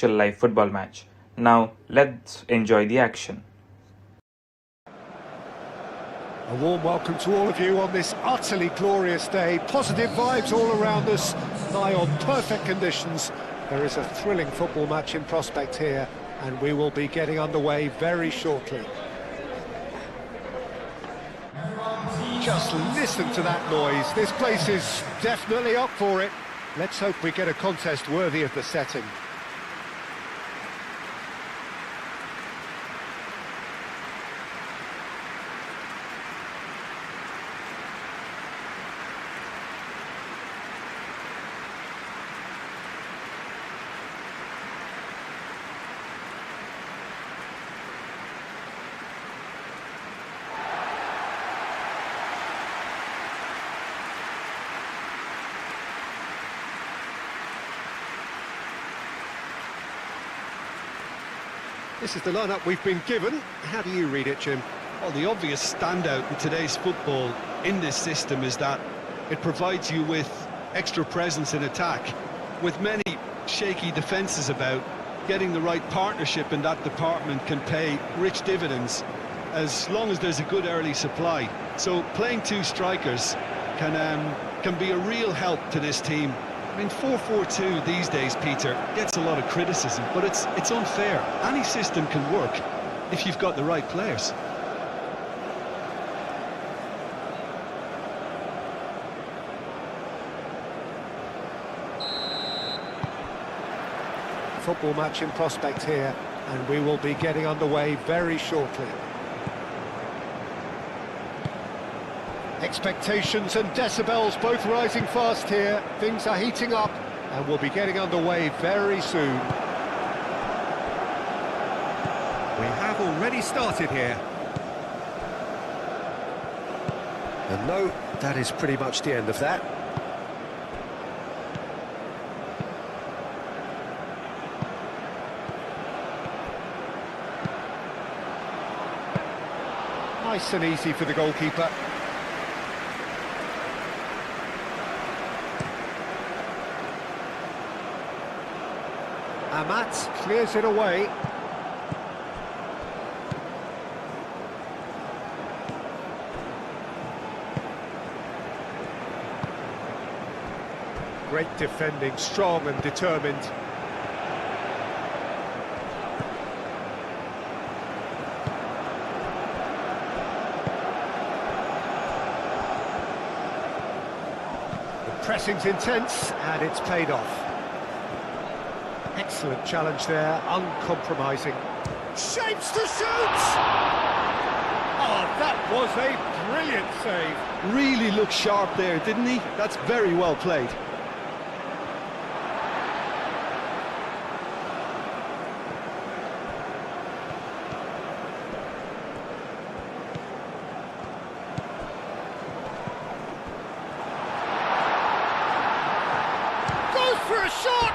live football match. Now let's enjoy the action. A warm welcome to all of you on this utterly glorious day. Positive vibes all around us, nigh on perfect conditions. There is a thrilling football match in prospect here, and we will be getting underway very shortly. Just listen to that noise. This place is definitely up for it. Let's hope we get a contest worthy of the setting. This is the lineup we've been given. How do you read it, Jim? Well, the obvious standout in today's football in this system is that it provides you with extra presence in attack. With many shaky defences about, getting the right partnership in that department can pay rich dividends as long as there's a good early supply. So playing two strikers can be a real help to this team. I mean, 4-4-2 these days, Peter, gets a lot of criticism, but it's unfair. Any system can work if you've got the right players. Football match in prospect here, and we will be getting underway very shortly. Expectations and decibels both rising fast here. Things are heating up, and we'll be getting underway very soon. We have already started here. And no, that is pretty much the end of that. Nice and easy for the goalkeeper. Amat clears it away. Great defending, strong and determined. The pressing's intense and it's paid off. Excellent challenge there, uncompromising. Shapes to shoot! Oh, that was a brilliant save. Really looked sharp there, didn't he? That's very well played. Goes for a shot!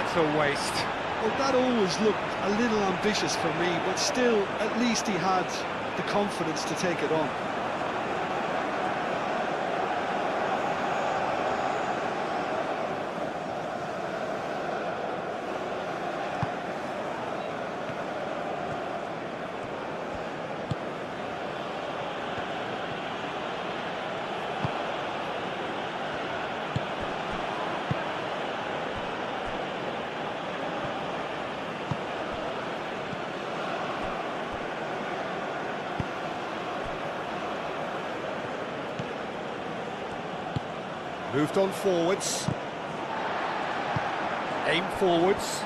It's a waste. Well, that always looked a little ambitious for me, but still, at least he had the confidence to take it on. Moved on forwards. Aim forwards.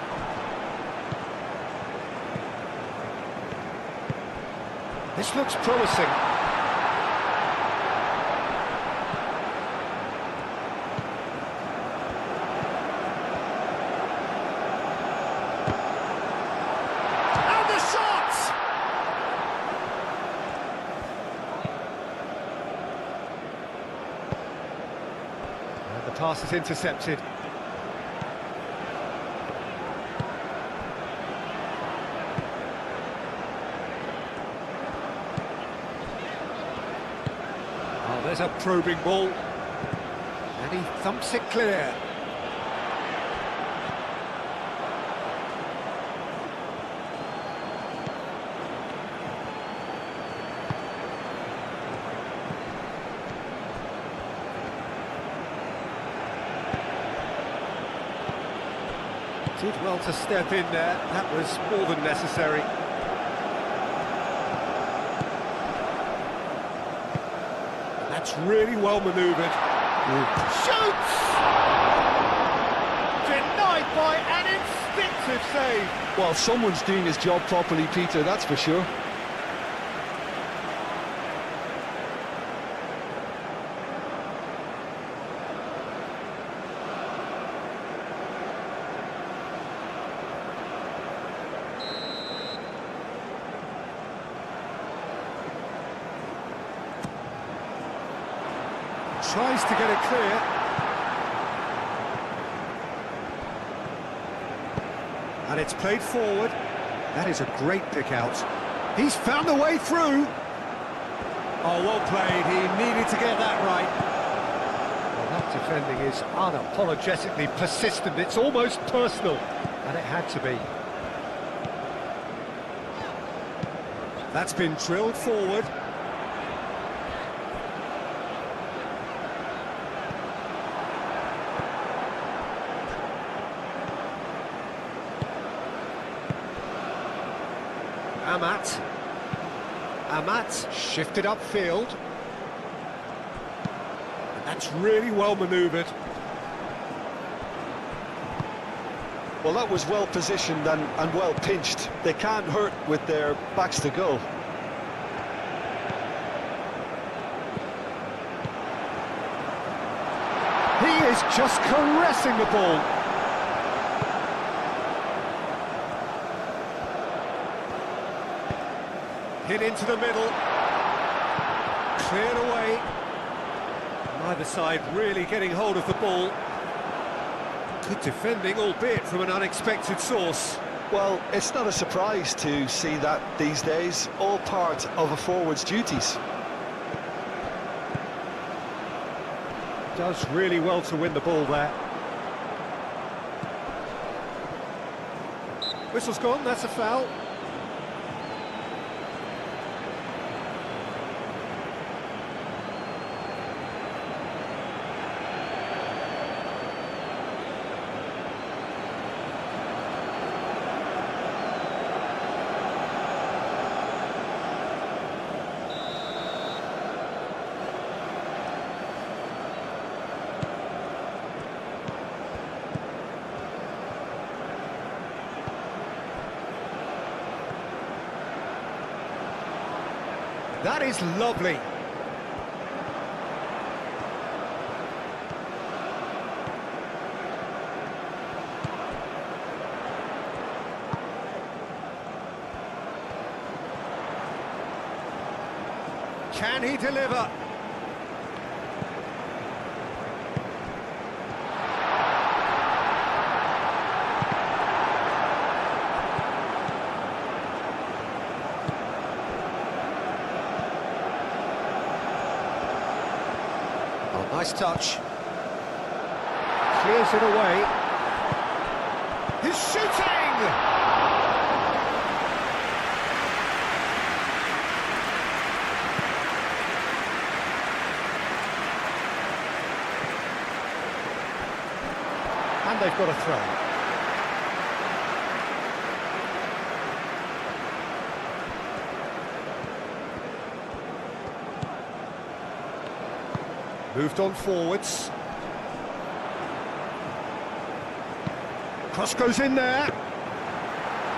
This looks promising. And the shot! And the pass is intercepted. There's a probing ball, and he thumps it clear. Did well to step in there, that was more than necessary. That's really well manoeuvred. Shoots! Denied by an instinctive save. Well, someone's doing his job properly, Peter, that's for sure. Tries to get it clear. And it's played forward. That is a great pick out. He's found a way through. Oh, well played. He needed to get that right. Well, that defending is unapologetically persistent. It's almost personal. And it had to be. That's been drilled forward. Amat shifted upfield. And that's really well manoeuvred. Well, that was well positioned and well pinched. They can't hurt with their backs to goal. He is just caressing the ball. Hit into the middle, cleared away. Neither side really getting hold of the ball. Good defending, albeit from an unexpected source. Well, it's not a surprise to see that these days, all part of a forward's duties. Does really well to win the ball there. Whistle's gone, that's a foul. That is lovely. Can he deliver? Nice touch. Clears it away. He's shooting! And they've got a throw. Moved on forwards. Cross goes in there.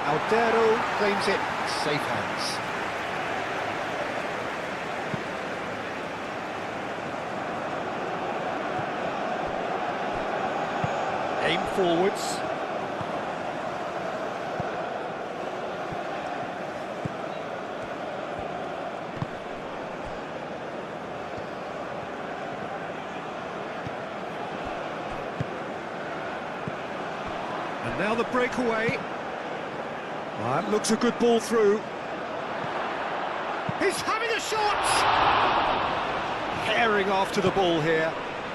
Aldero claims it. Safe hands. Aim forwards. And now the breakaway. That looks a good ball through. He's having a shot! Herring after the ball here.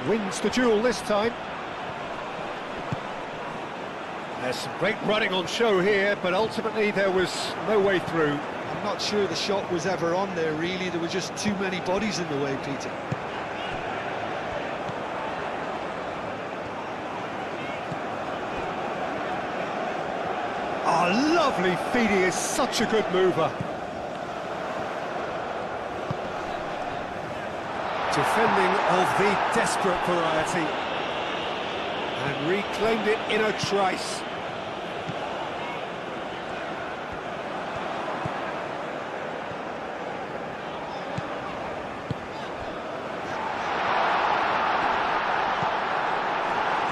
Wins the duel this time. There's some great running on show here, but ultimately there was no way through. I'm not sure the shot was ever on there, really. There were just too many bodies in the way, Peter. Oh, lovely feed, he is such a good mover. Defending of the desperate variety. And reclaimed it in a trice.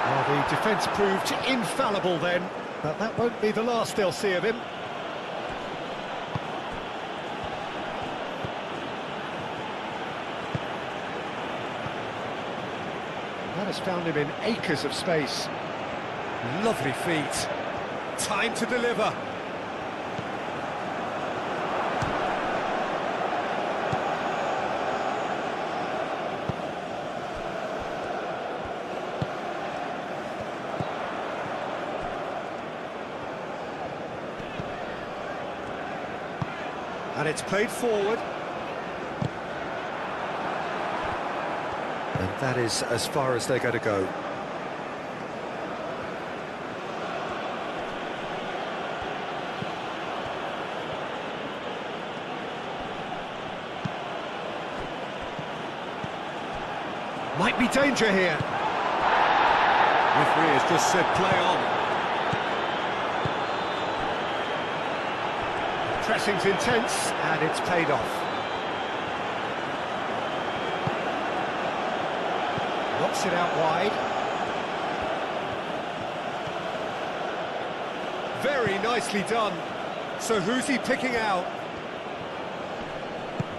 Well, the defence proved infallible then, but that won't be the last they'll see of him. That has found him in acres of space. Lovely feet. Time to deliver. And it's played forward. And that is as far as they're going to go. Might be danger here. Referee has just said play on. Pressing's intense, and it's paid off. Knocks it out wide. Very nicely done. So who's he picking out?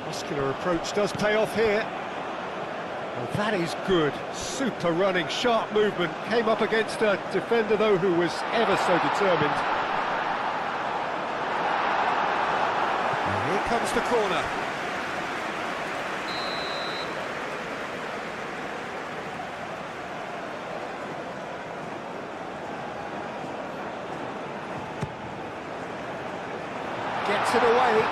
Muscular approach does pay off here. Well, that is good. Super running, sharp movement. Came up against a defender, though, who was ever so determined. And here comes the corner. Gets it away.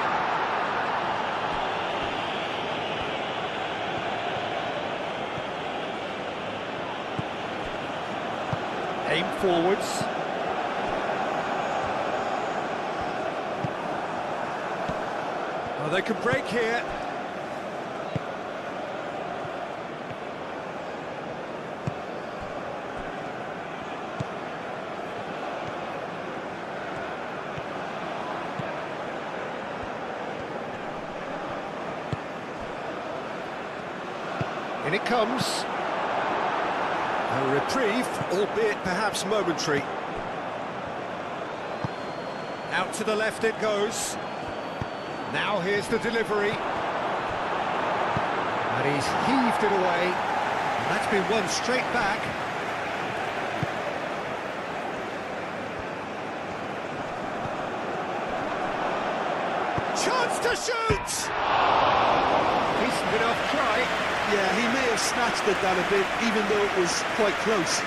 Aim forwards. Oh, they could break here. In it comes. A reprieve, albeit perhaps momentary. Out to the left it goes. Now here's the delivery. And he's heaved it away. And that's been won straight back. Chance to shoot! Decent enough try. Yeah, he may have snatched at that a bit, even though it was quite close.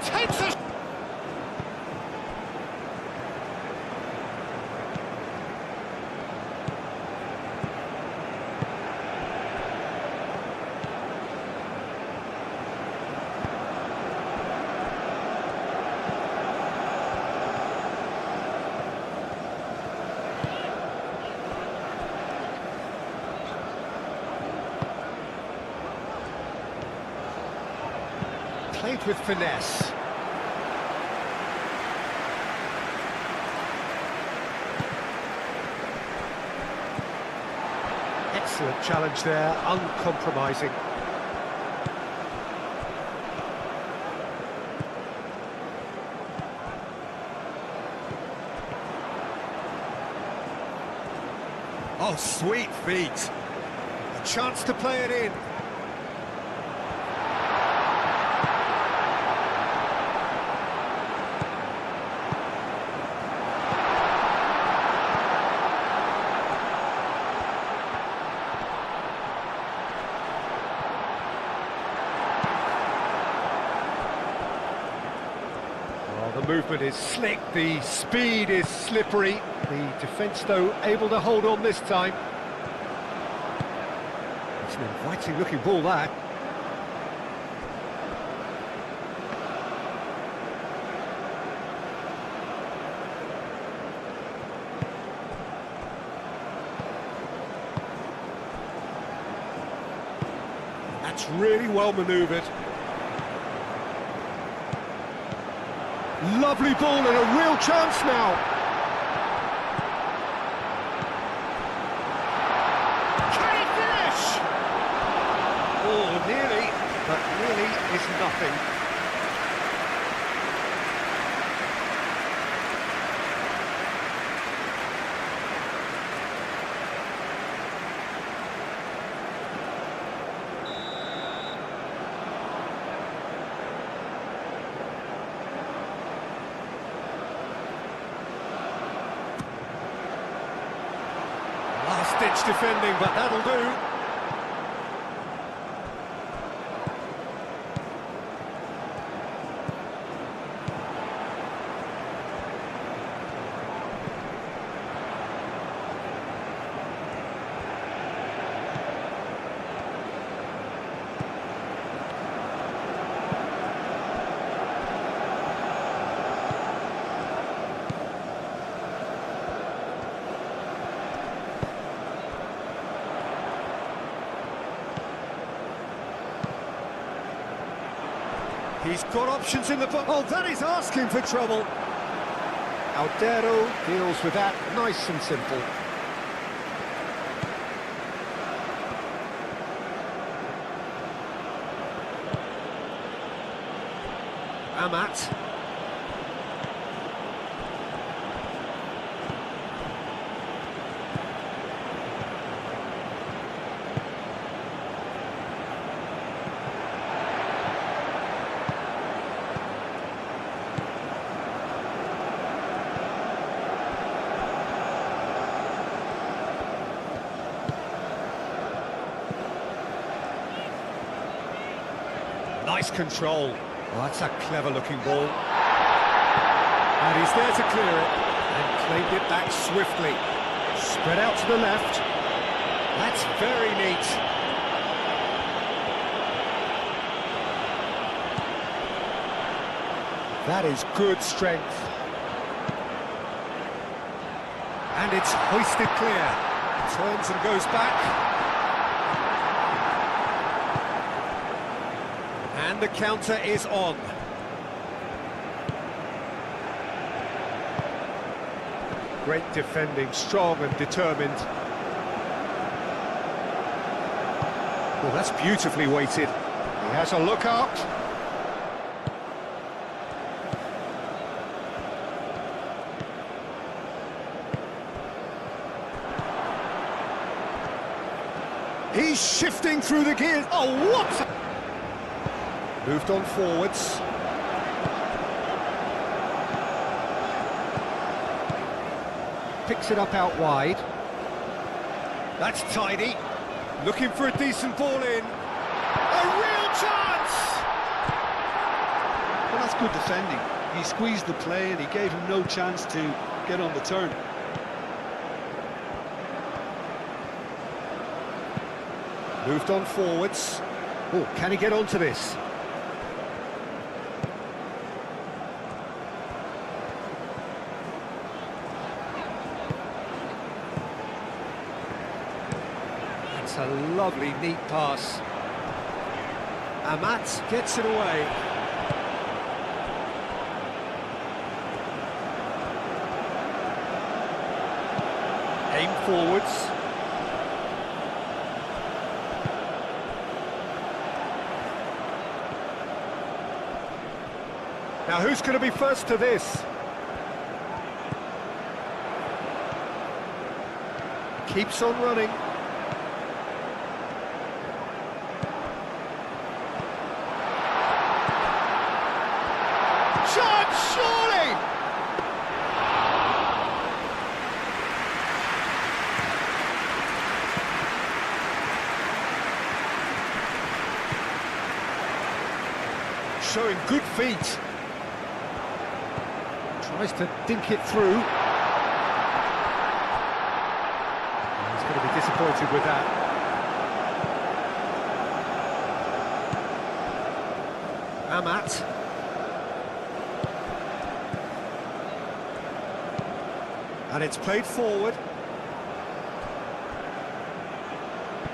Takes a... Played with finesse. Excellent challenge there, uncompromising. Oh, sweet feet. A chance to play it in. movement is slick, the speed is slippery. The defence, though, able to hold on this time. It's an inviting-looking ball, that. That's really well manoeuvred. Lovely ball and a real chance now. Can he finish? Oh, nearly, but nearly is nothing. Last-ditch defending, but that'll do. He's got options in the book. Oh, that is asking for trouble. Aldero deals with that nice and simple. Amat. Nice control. Oh, that's a clever-looking ball. And he's there to clear it. And claimed it back swiftly. Spread out to the left. That's very neat. That is good strength. And it's hoisted clear. Turns and goes back. And the counter is on. Great defending, strong and determined. Well, that's beautifully weighted. He has a look out. He's shifting through the gears. Oh, what? Moved on forwards. Picks it up out wide. That's tidy. Looking for a decent ball in. A real chance! Well, that's good defending. He squeezed the play and he gave him no chance to get on the turn. Moved on forwards. Oh, can he get onto this? That's a lovely, neat pass. Amat gets it away. Aim forwards. Now who's going to be first to this? Keeps on running. Shot, surely! Showing good feet. Tries to dink it through. He's going to be disappointed with that. Amat. And it's played forward.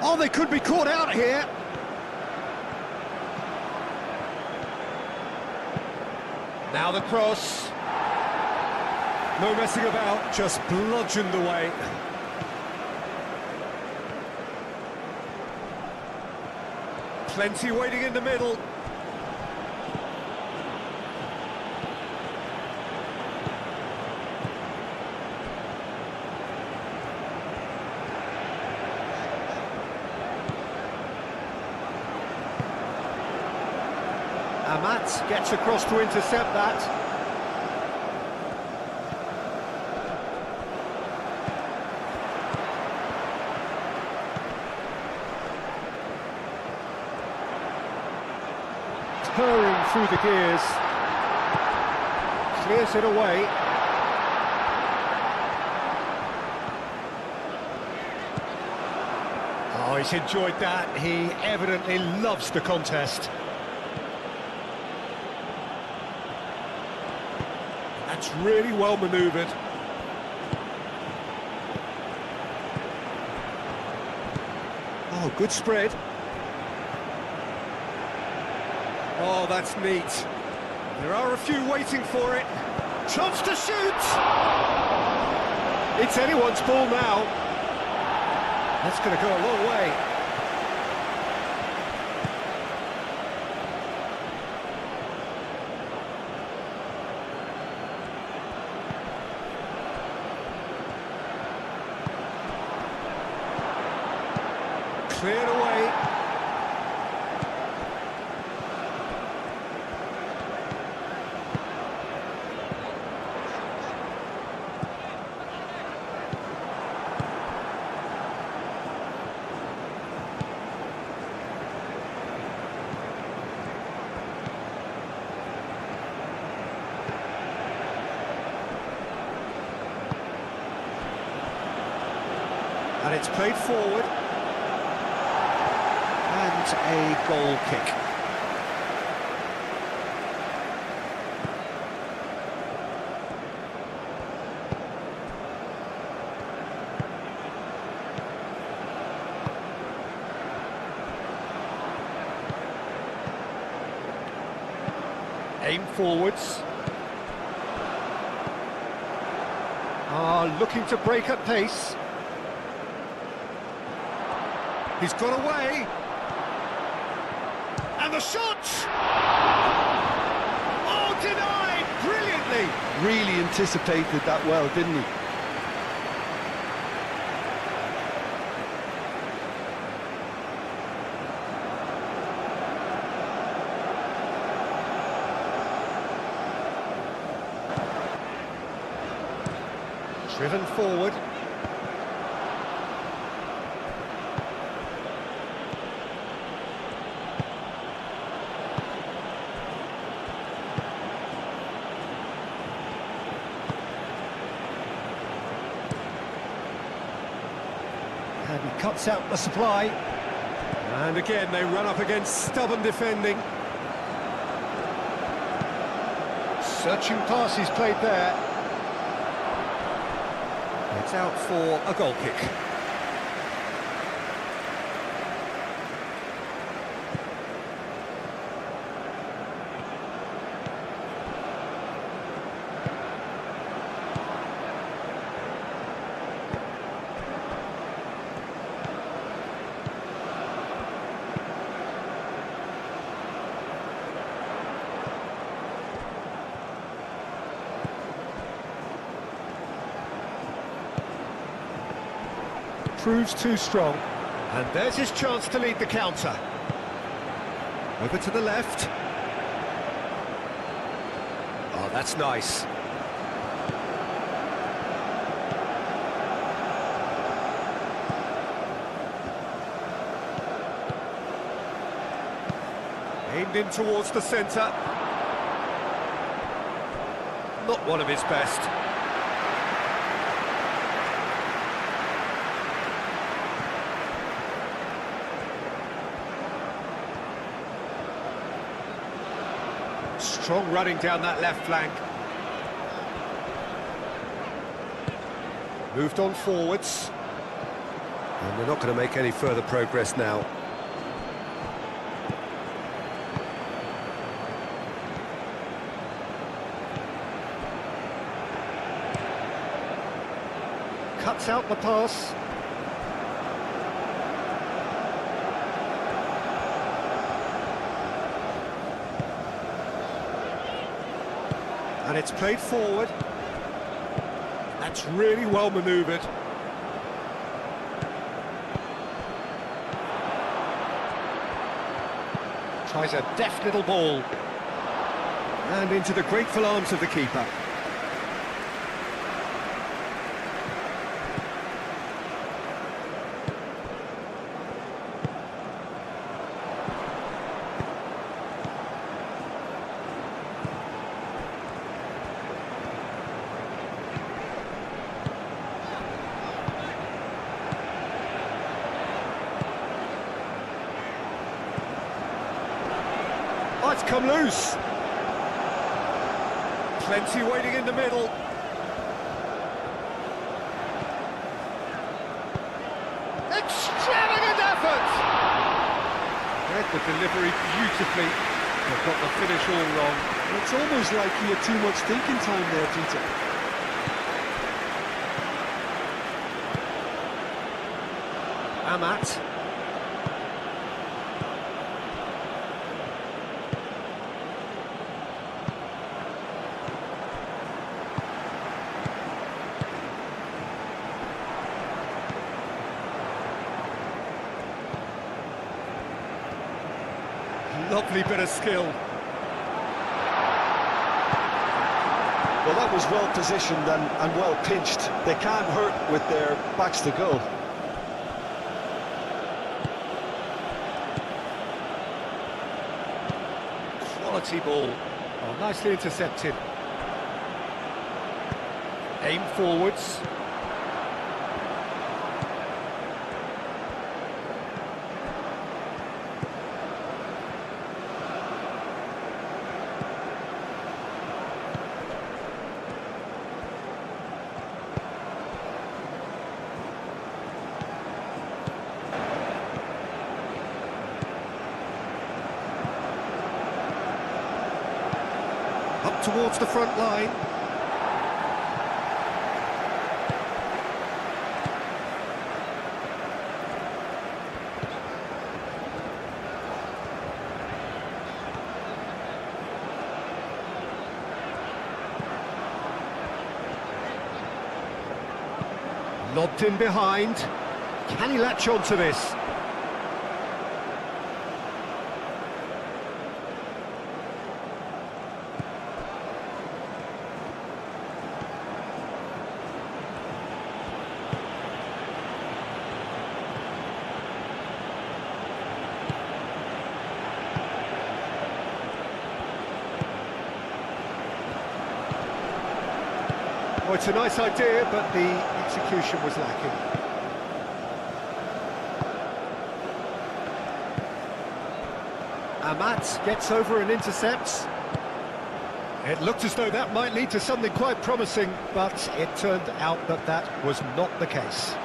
Oh, they could be caught out here. Now the cross. No messing about, just bludgeoned away. Plenty waiting in the middle. Amat gets across to intercept that. Purring through the gears. Clears it away. Oh, he's enjoyed that. He evidently loves the contest. That's really well manoeuvred. Oh, good spread. Oh, that's neat. There are a few waiting for it. Chance to shoot! It's anyone's ball now. That's going to go a long way. Cleared away. And it's played forward. And a goal kick. Aim forwards. Looking to break at pace. He's got away. And the shot! Oh, denied! Brilliantly! Really anticipated that well, didn't he? Driven forward. And he cuts out the supply. And again, they run up against stubborn defending. Searching passes played there. It's out for a goal kick. Proves too strong. And there's his chance to lead the counter. Over to the left. Oh, that's nice. Aimed in towards the centre. Not one of his best. Strong running down that left flank. Moved on forwards. And they're not going to make any further progress now. Cuts out the pass. And it's played forward. That's really well manoeuvred. Tries a deft little ball. And into the grateful arms of the keeper. Oh, it's come loose. Plenty waiting in the middle. Extravagant effort! Read the delivery beautifully, but got the finish all wrong. It's almost like he had too much thinking time there, Peter. Amat. Lovely bit of skill. Well, that was well positioned and well pinched. They can't hurt with their backs to goal. Quality ball. Oh, nicely intercepted. Aim forwards. Up towards the front line. Lobbed in behind. Can he latch on to this? Oh, it's a nice idea, but the execution was lacking. Amat gets over and intercepts. It looked as though that might lead to something quite promising, but it turned out that that was not the case.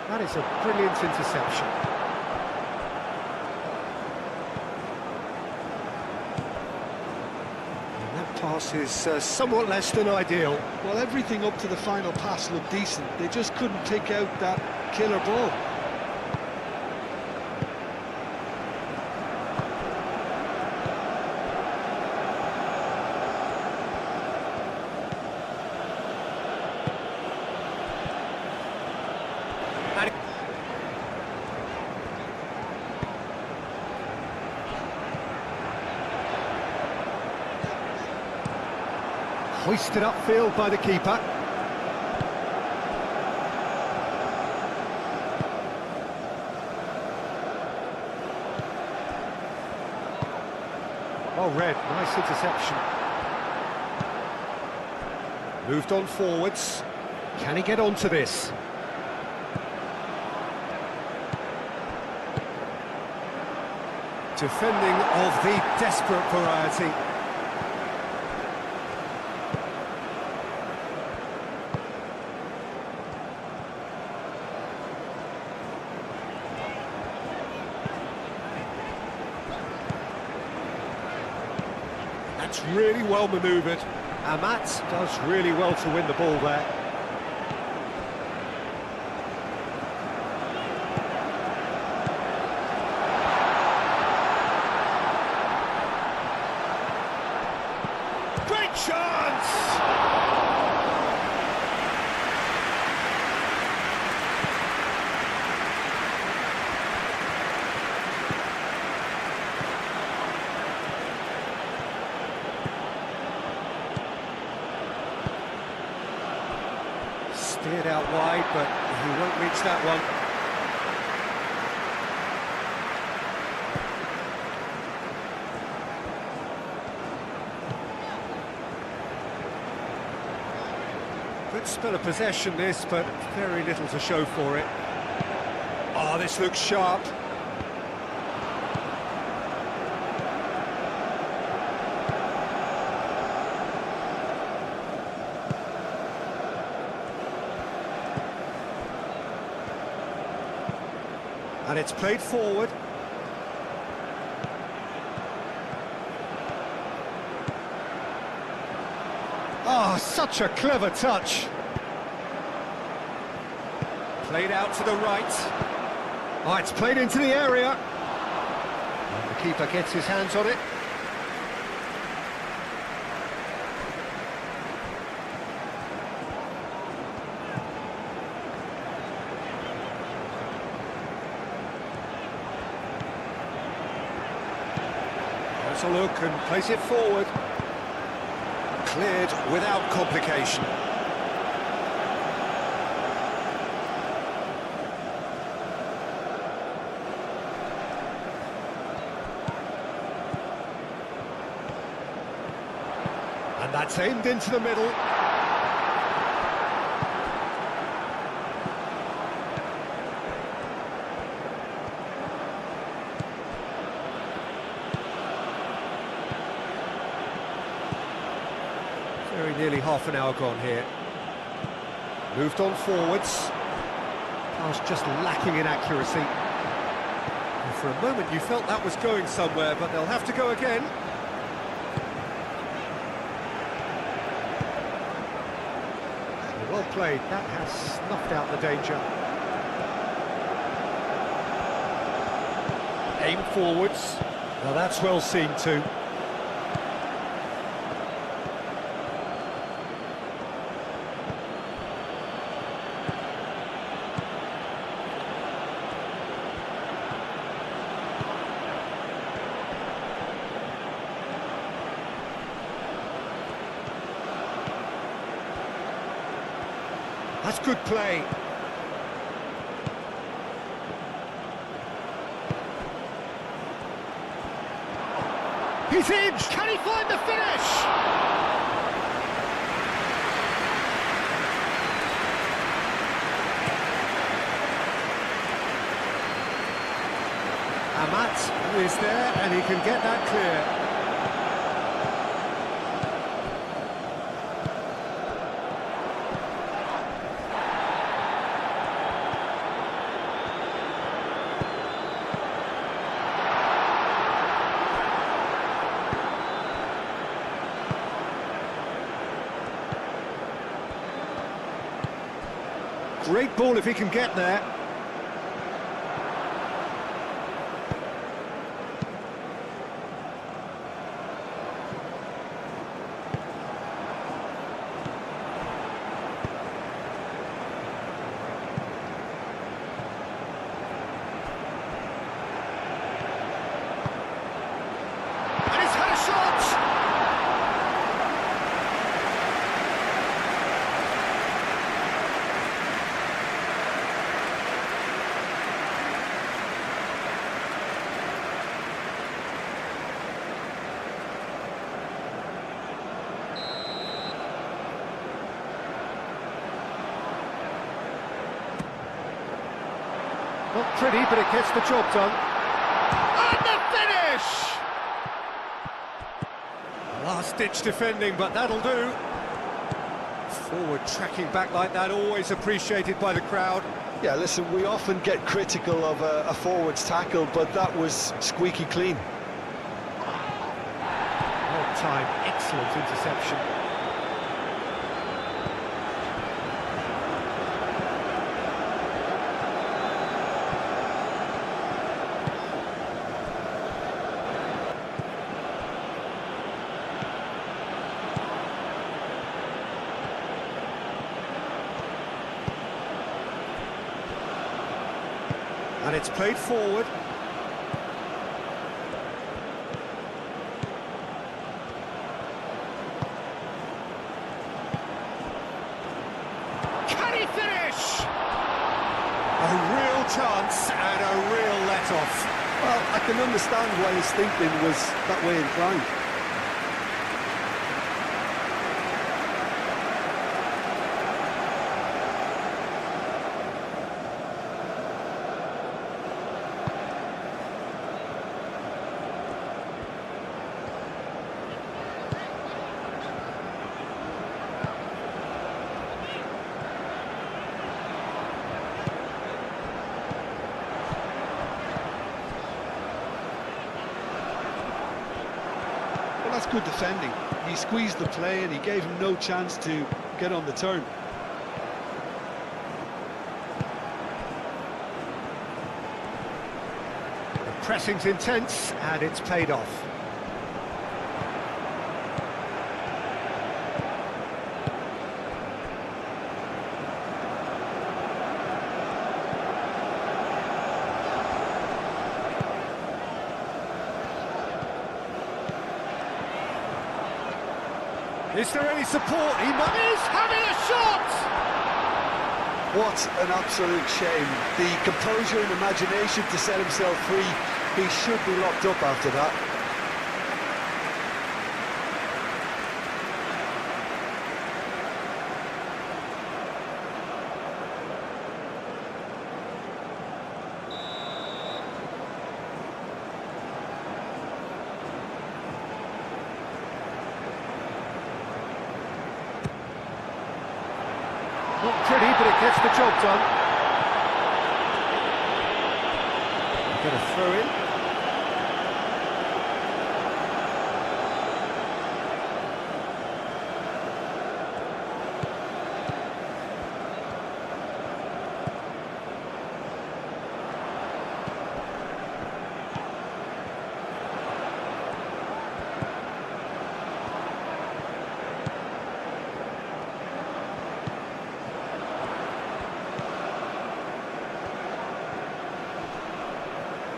That is a brilliant interception. And that pass is somewhat less than ideal. Well, everything up to the final pass looked decent. They just couldn't take out that killer ball. Hoisted upfield by the keeper. Well read, nice interception. Moved on forwards. Can he get onto this? Defending of the desperate variety. That's really well manoeuvred. Amat does really well to win the ball there. Great chance! Steered out wide, but he won't reach that one. Good spell of possession this, but very little to show for it. Oh, this looks sharp. And it's played forward. Oh, such a clever touch. Played out to the right. Oh, it's played into the area. And the keeper gets his hands on it. A look and plays it forward. Cleared without complication. And that's aimed into the middle. Very nearly half an hour gone here. Moved on forwards. Pass just lacking in accuracy. And for a moment you felt that was going somewhere, but they'll have to go again. Well played, that has snuffed out the danger. Aim forwards. Well, that's well seen too. That's good play. He's in! Can he find the finish? Amat is there and he can get that clear. Great ball if he can get there. And he's had a shot! Not pretty, but it gets the job done. And the finish! Last-ditch defending, but that'll do. Forward tracking back like that, always appreciated by the crowd. Yeah, listen, we often get critical of a forward's tackle, but that was squeaky clean. Well timed, excellent interception. And it's played forward. Can he finish? A real chance and a real let-off. Well, I can understand why his thinking was that way inclined. Well, that's good defending. He squeezed the play and he gave him no chance to get on the turn. The pressing's intense and it's paid off. Is there any support? He is having a shot! What an absolute shame. The composure and imagination to set himself free. He should be locked up after that. Not pretty, but it gets the job done. Going to throw in.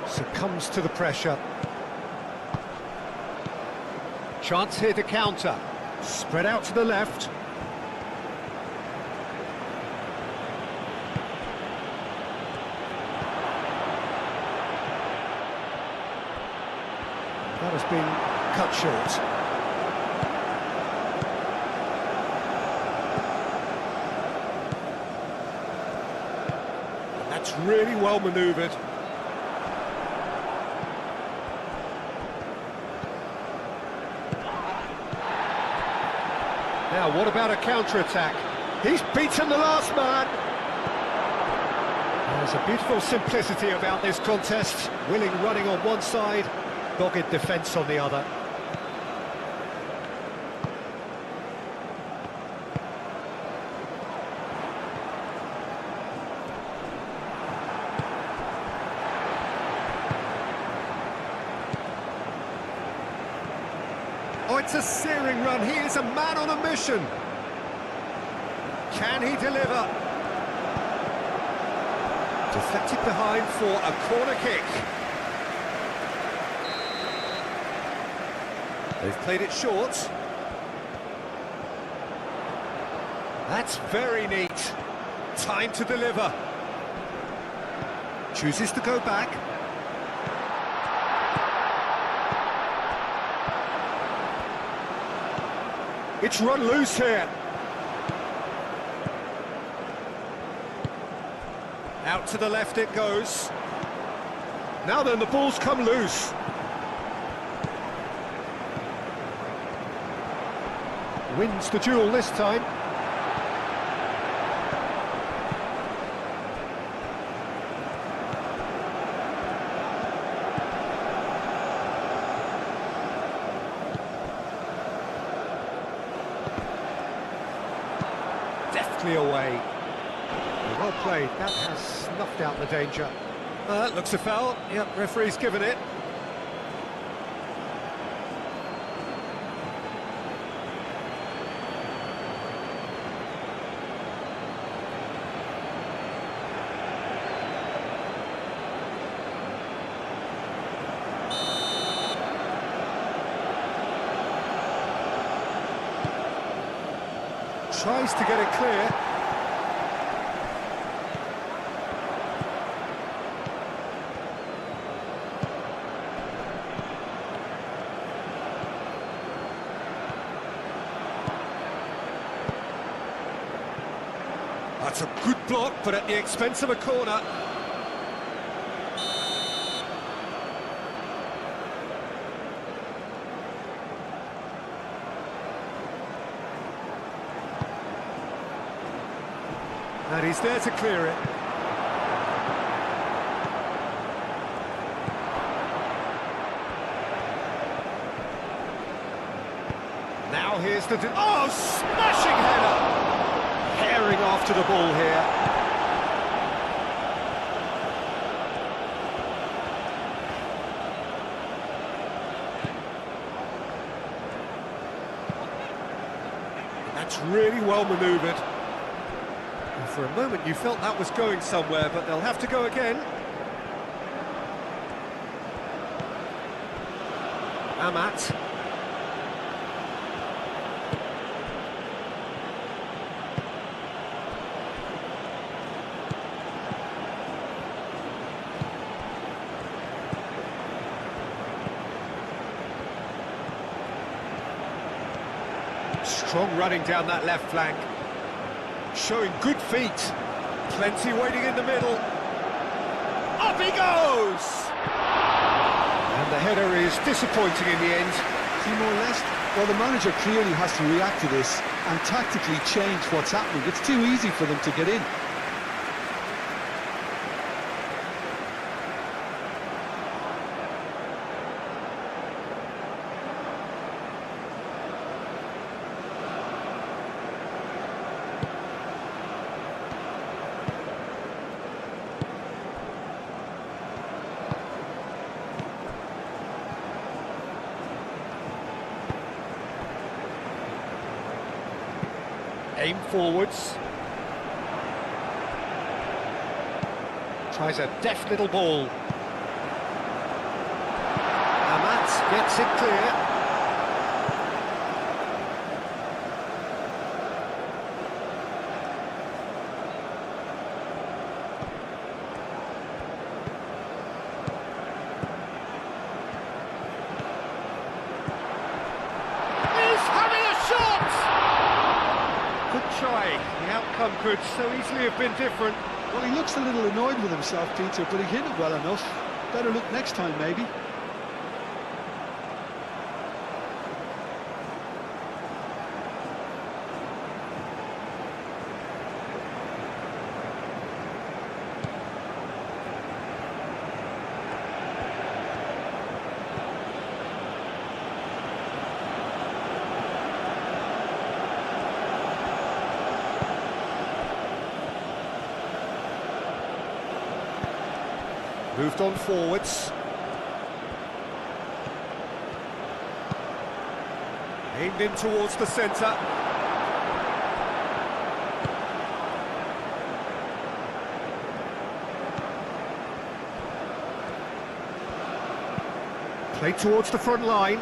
Succumbs to the pressure. Chance here to counter. Spread out to the left. That has been cut short. And that's really well manoeuvred. Now, what about a counter-attack? He's beaten the last man. There's a beautiful simplicity about this contest. Willing running on one side, dogged defence on the other. Oh, it's a searing run. He is a man on a mission. Can he deliver? Deflected behind for a corner kick. They've played it short. That's very neat. Time to deliver. Chooses to go back. It's run loose here. Out to the left it goes. Now then, the ball's come loose. Wins the duel this time. Deftly away. Well played, that has snuffed out the danger. Looks a foul. Yep, referee's given it. Tries to get it clear. That's a good block, but at the expense of a corner. And he's there to clear it. Now here's the... Oh, smashing header! Herring after the ball here. That's really well manoeuvred. And for a moment you felt that was going somewhere, but they'll have to go again. Amat. Strong running down that left flank. Showing good feet. Plenty waiting in the middle. Up he goes! And the header is disappointing in the end. Timor-Leste, well, the manager clearly has to react to this and tactically change what's happening. It's too easy for them to get in. Aim forwards. Tries a deft little ball. Amat gets it clear. The outcome could so easily have been different. Well, he looks a little annoyed with himself, Peter, but he hit it well enough. Better look next time, maybe. Moved on forwards. Aimed in towards the centre. Played towards the front line.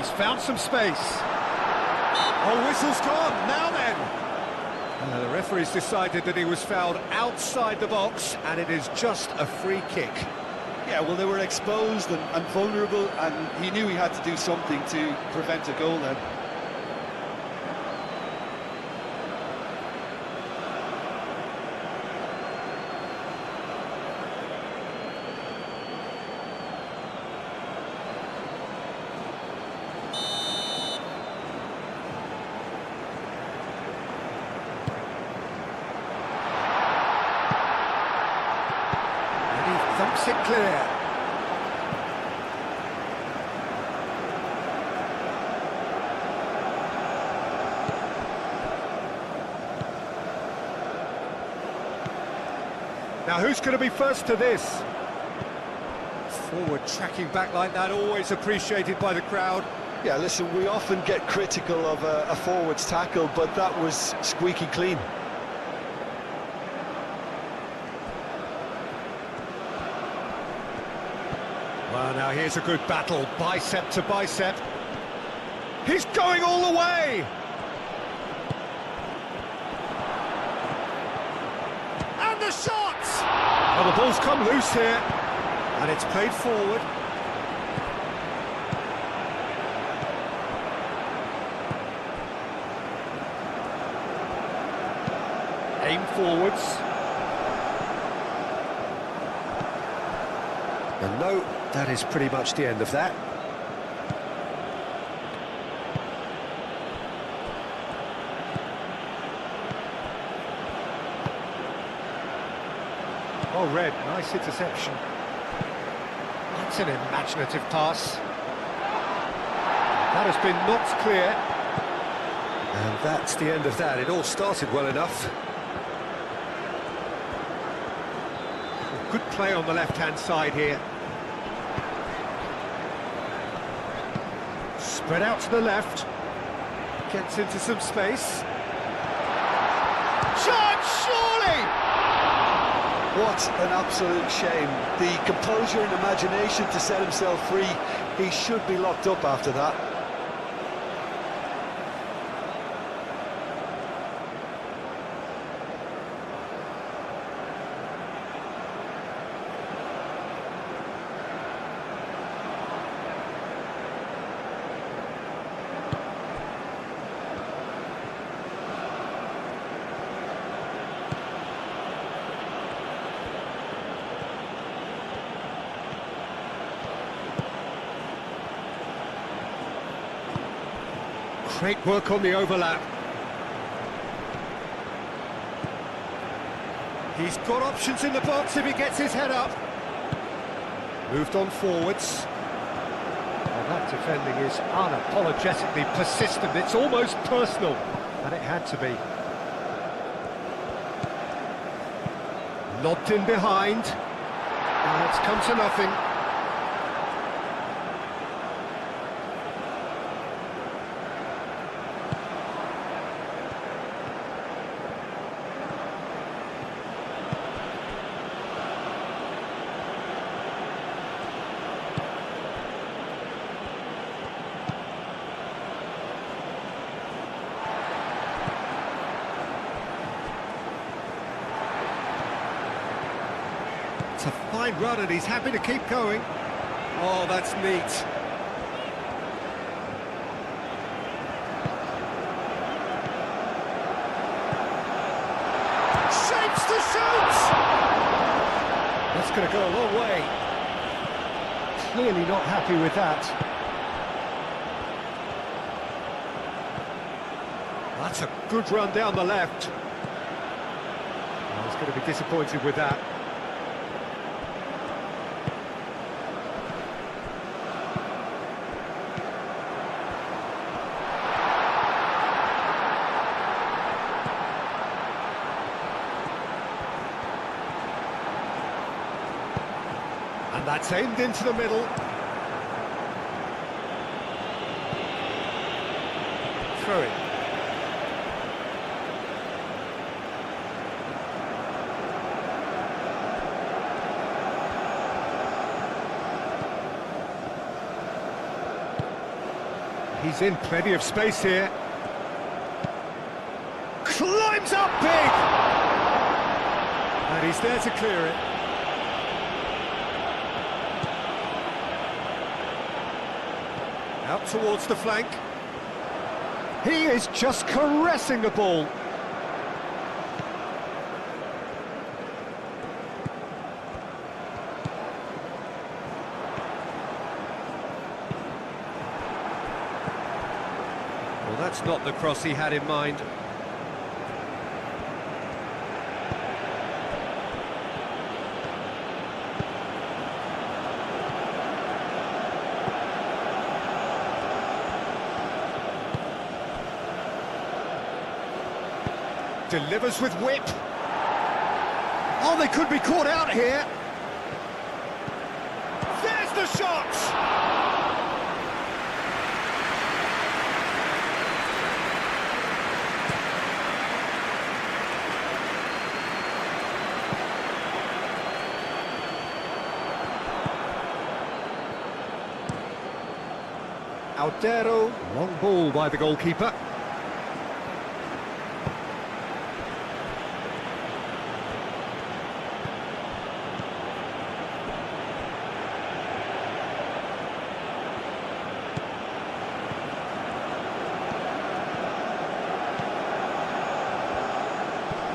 He's found some space. Oh, whistle's gone, now then! The referee's decided that he was fouled outside the box, and it is just a free kick. Yeah, well, they were exposed and vulnerable, and he knew he had to do something to prevent a goal then. Thumps it clear. Now who's going to be first to this? Forward tracking back like that, always appreciated by the crowd. Yeah, listen, we often get critical of a forward's tackle, but that was squeaky clean. Well, now here's a good battle, bicep to bicep. He's going all the way! And the shot! Well, the ball's come loose here, and it's played forward. Aim forwards. And no, that is pretty much the end of that. Oh, Red, nice interception. That's an imaginative pass. That has been knocked clear. And that's the end of that. It all started well enough. Good play on the left-hand side here. Spread out to the left. Gets into some space. Shot, surely! What an absolute shame. The composure and imagination to set himself free. He should be locked up after that. Great work on the overlap. He's got options in the box if he gets his head up. Moved on forwards. Well, that defending is unapologetically persistent. It's almost personal, and it had to be. Lobbed in behind. And it's come to nothing. It's a fine run and he's happy to keep going. Oh, that's neat. Shapes to shoot! That's going to go a long way. Clearly not happy with that. That's a good run down the left. Oh, he's going to be disappointed with that. And that's aimed into the middle. Throw it. He's in plenty of space here. Climbs up big! And he's there to clear it. Out towards the flank. He is just caressing the ball. Well, that's not the cross he had in mind. Delivers with whip. Oh, they could be caught out here. There's the shot! Aldero, long ball by the goalkeeper.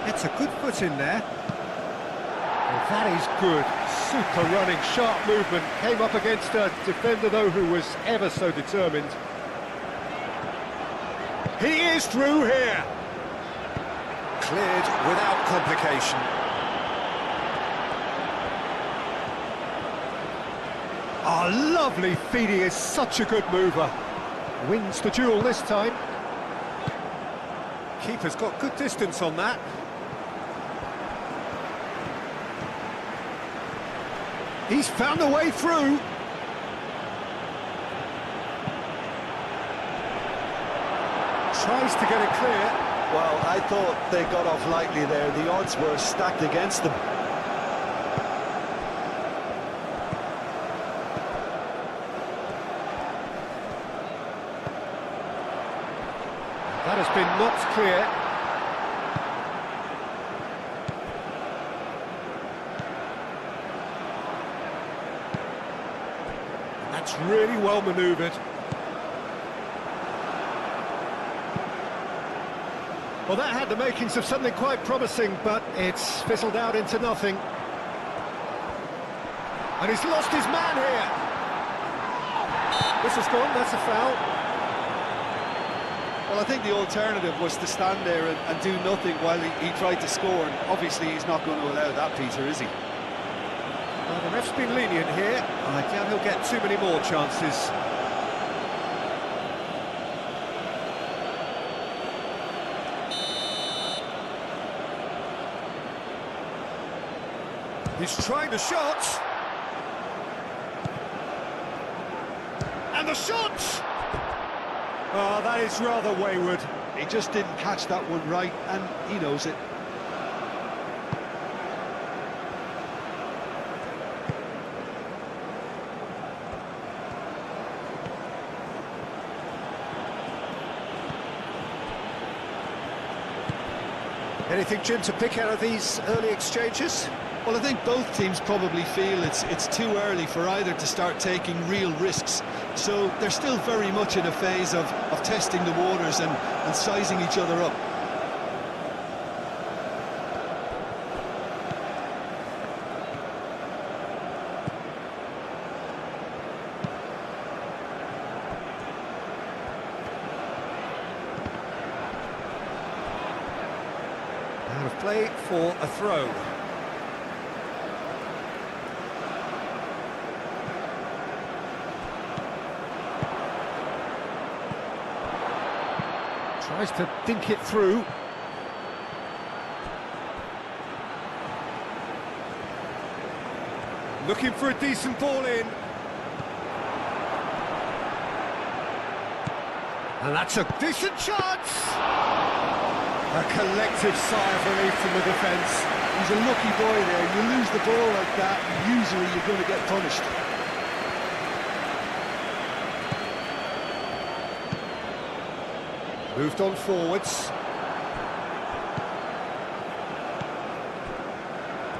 It's a good foot in there. Well, that is good. Super running, sharp movement. Came up against a defender, though, who was ever so determined. He is through here. Cleared without complication. Oh, lovely feed. He is such a good mover. Wins the duel this time. Keeper's got good distance on that. He's found a way through. Tries to get it clear. Well, I thought they got off lightly there. The odds were stacked against them. That has been knocked clear. That's really well manoeuvred. Well, that had the makings of something quite promising, but it's fizzled out into nothing. And he's lost his man here. This is gone, that's a foul. Well, I think the alternative was to stand there and do nothing while he tried to score, and obviously he's not going to allow that, Peter, is he? Well, the ref's been lenient here. I doubt he'll get too many more chances. He's trying the shot. And the shot! Oh, that is rather wayward. He just didn't catch that one right, and he knows it. Anything, Jim, to pick out of these early exchanges? Well, I think both teams probably feel it's too early for either to start taking real risks. So they're still very much in a phase of testing the waters and sizing each other up. Out of play for a throw. Tries to dink it through. Looking for a decent ball in. And that's a decent chance! A collective sigh of relief from the defence. He's a lucky boy there. You lose the ball like that, usually you're going to get punished. Moved on forwards.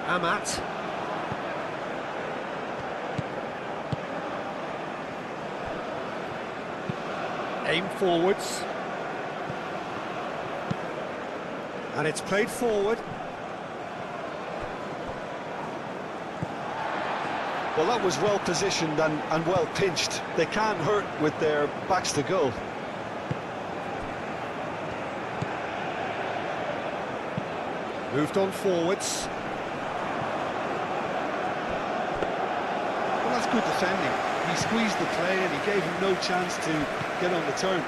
Amat. Aim forwards. And it's played forward. Well, that was well positioned and well pinched. They can't hurt with their backs to goal. Moved on forwards. Well, that's good defending. He squeezed the play and he gave him no chance to get on the turn.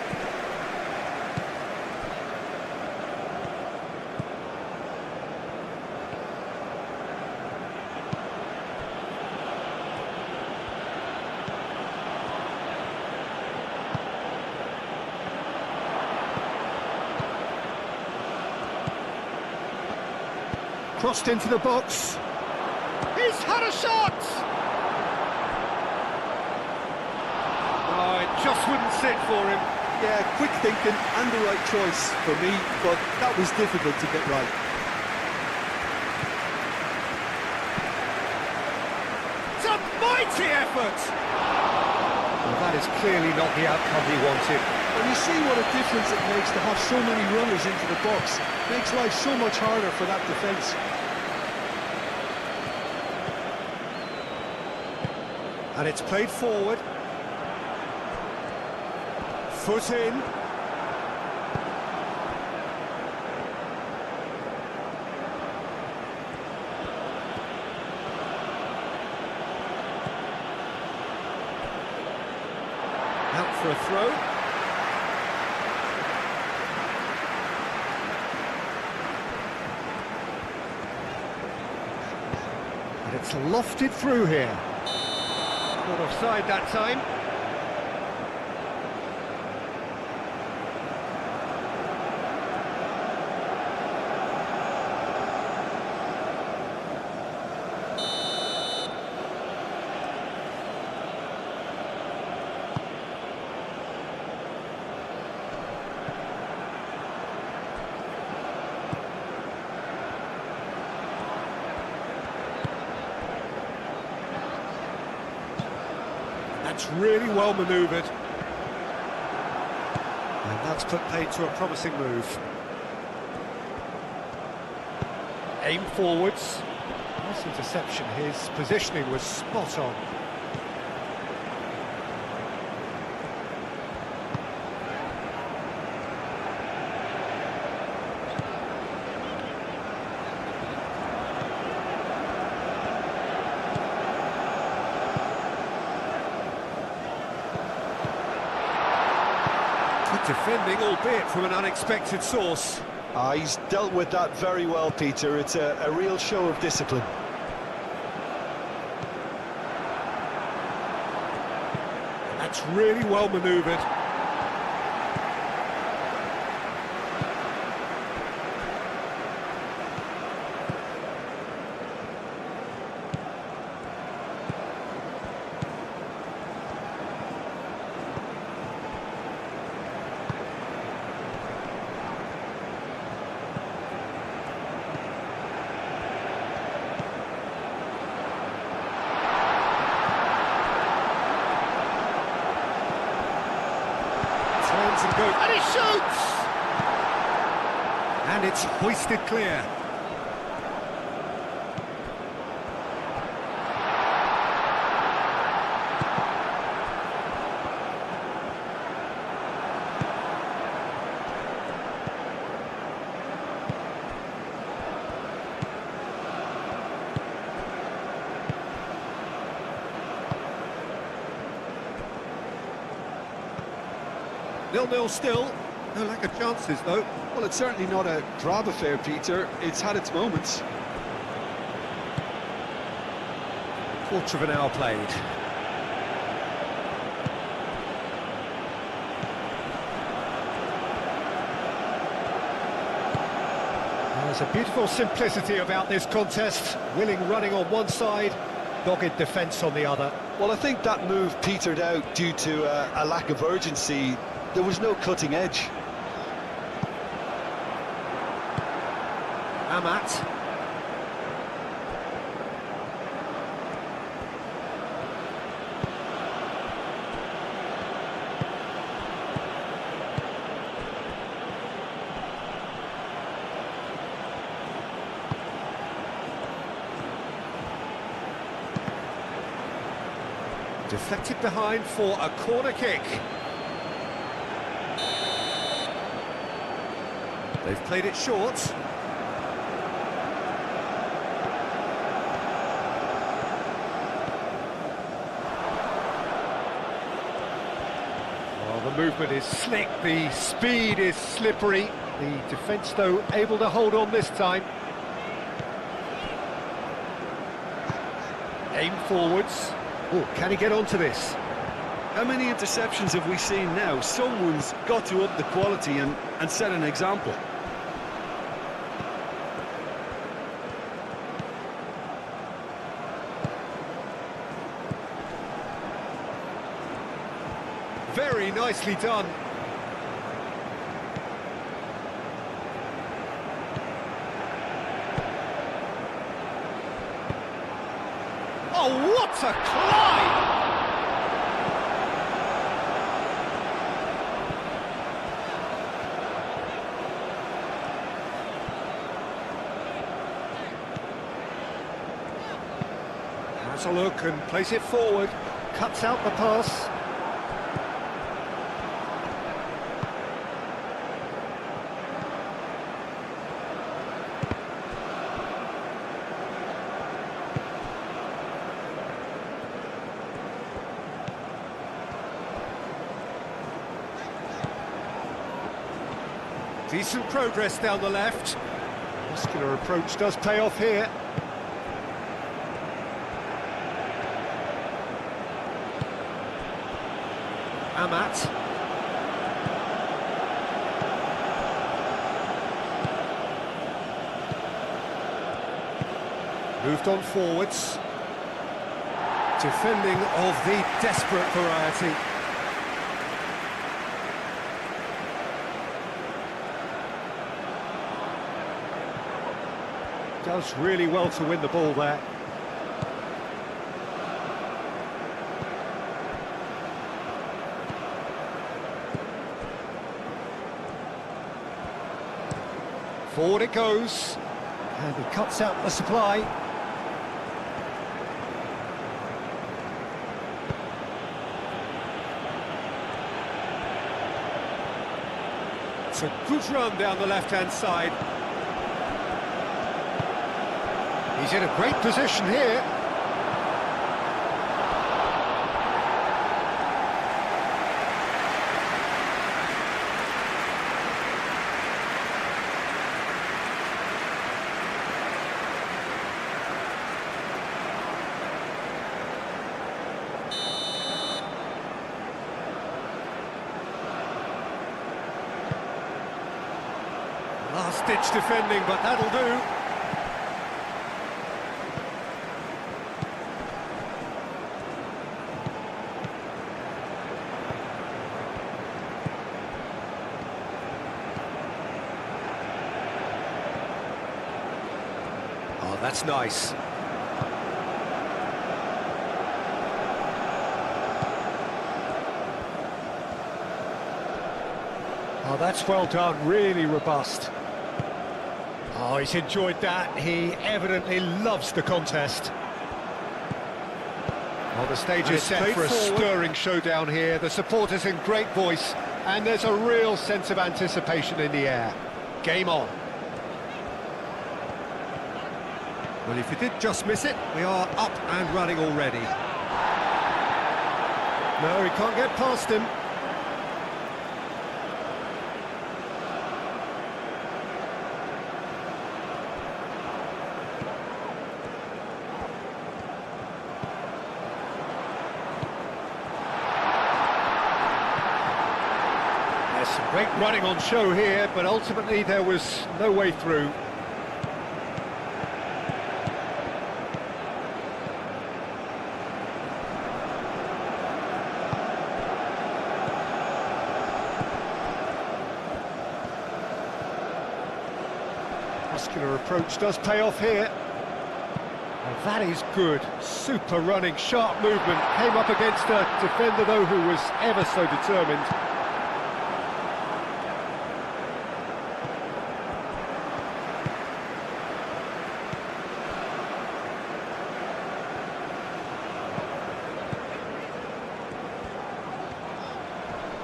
Crossed into the box. He's had a shot! Oh, it just wouldn't sit for him. Yeah, quick thinking and the right choice for me, but that was difficult to get right. It's a mighty effort! Well, that is clearly not the outcome he wanted. And you see what a difference it makes to have so many runners into the box. Makes life so much harder for that defence. And it's played forward. Foot in. Out for a throw. And it's lofted through here. Not offside that time. That's really well manoeuvred. And that's put paid to a promising move. Aim forwards. Nice interception. His positioning was spot on. Defending, albeit from an unexpected source. He's dealt with that very well, Peter. It's a real show of discipline. That's really well manoeuvred. And goes, and he shoots! And it's hoisted clear. Nil-nil still. No lack of chances, though. Well, it's certainly not a drab affair, Peter. It's had its moments. Quarter of an hour played. There's a beautiful simplicity about this contest. Willing running on one side, dogged defence on the other. Well, I think that move petered out due to a lack of urgency. There was no cutting edge. Amat. Deflected behind for a corner kick. They've played it short. Well, the movement is slick, the speed is slippery. The defence, though, able to hold on this time. Aim forwards. Oh, can he get onto this? How many interceptions have we seen now? Someone's got to up the quality and set an example. Very nicely done. Oh, what a climb! Has a look and plays it forward. Cuts out the pass. Decent progress down the left. Muscular approach does pay off here. Amat. Moved on forwards. Defending of the desperate variety. Does really well to win the ball there. Forward it goes, and he cuts out the supply. It's a good run down the left-hand side. He's in a great position here. Last-ditch defending, but that'll do. Oh, that's nice. Oh, that's well done, really robust. Oh, he's enjoyed that. He evidently loves the contest. Well, the stage is set for a stirring showdown here. The supporters in great voice, and there's a real sense of anticipation in the air. Game on. Well, if you did just miss it, we are up and running already. No, he can't get past him. There's some great running on show here, but ultimately there was no way through. particular approach does pay off here. And that is good. Super running, sharp movement. Came up against a defender, though, who was ever so determined.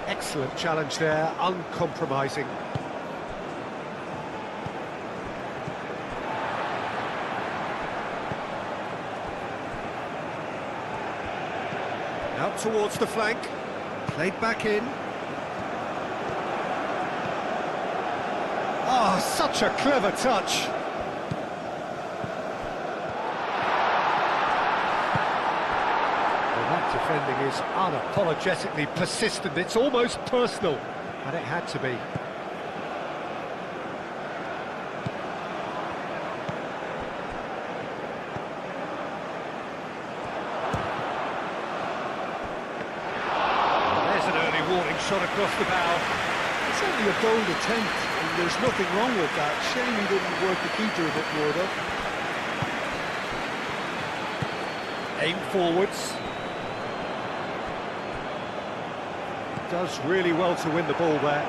Excellent challenge there, uncompromising. Out towards the flank, played back in. Ah, such a clever touch. Defending is unapologetically persistent. It's almost personal, and it had to be. There's an early warning shot across the bow. It's only a bold attempt, and there's nothing wrong with that. Shame he didn't work the keeper a bit more, though. Aim forwards. Does really well to win the ball there.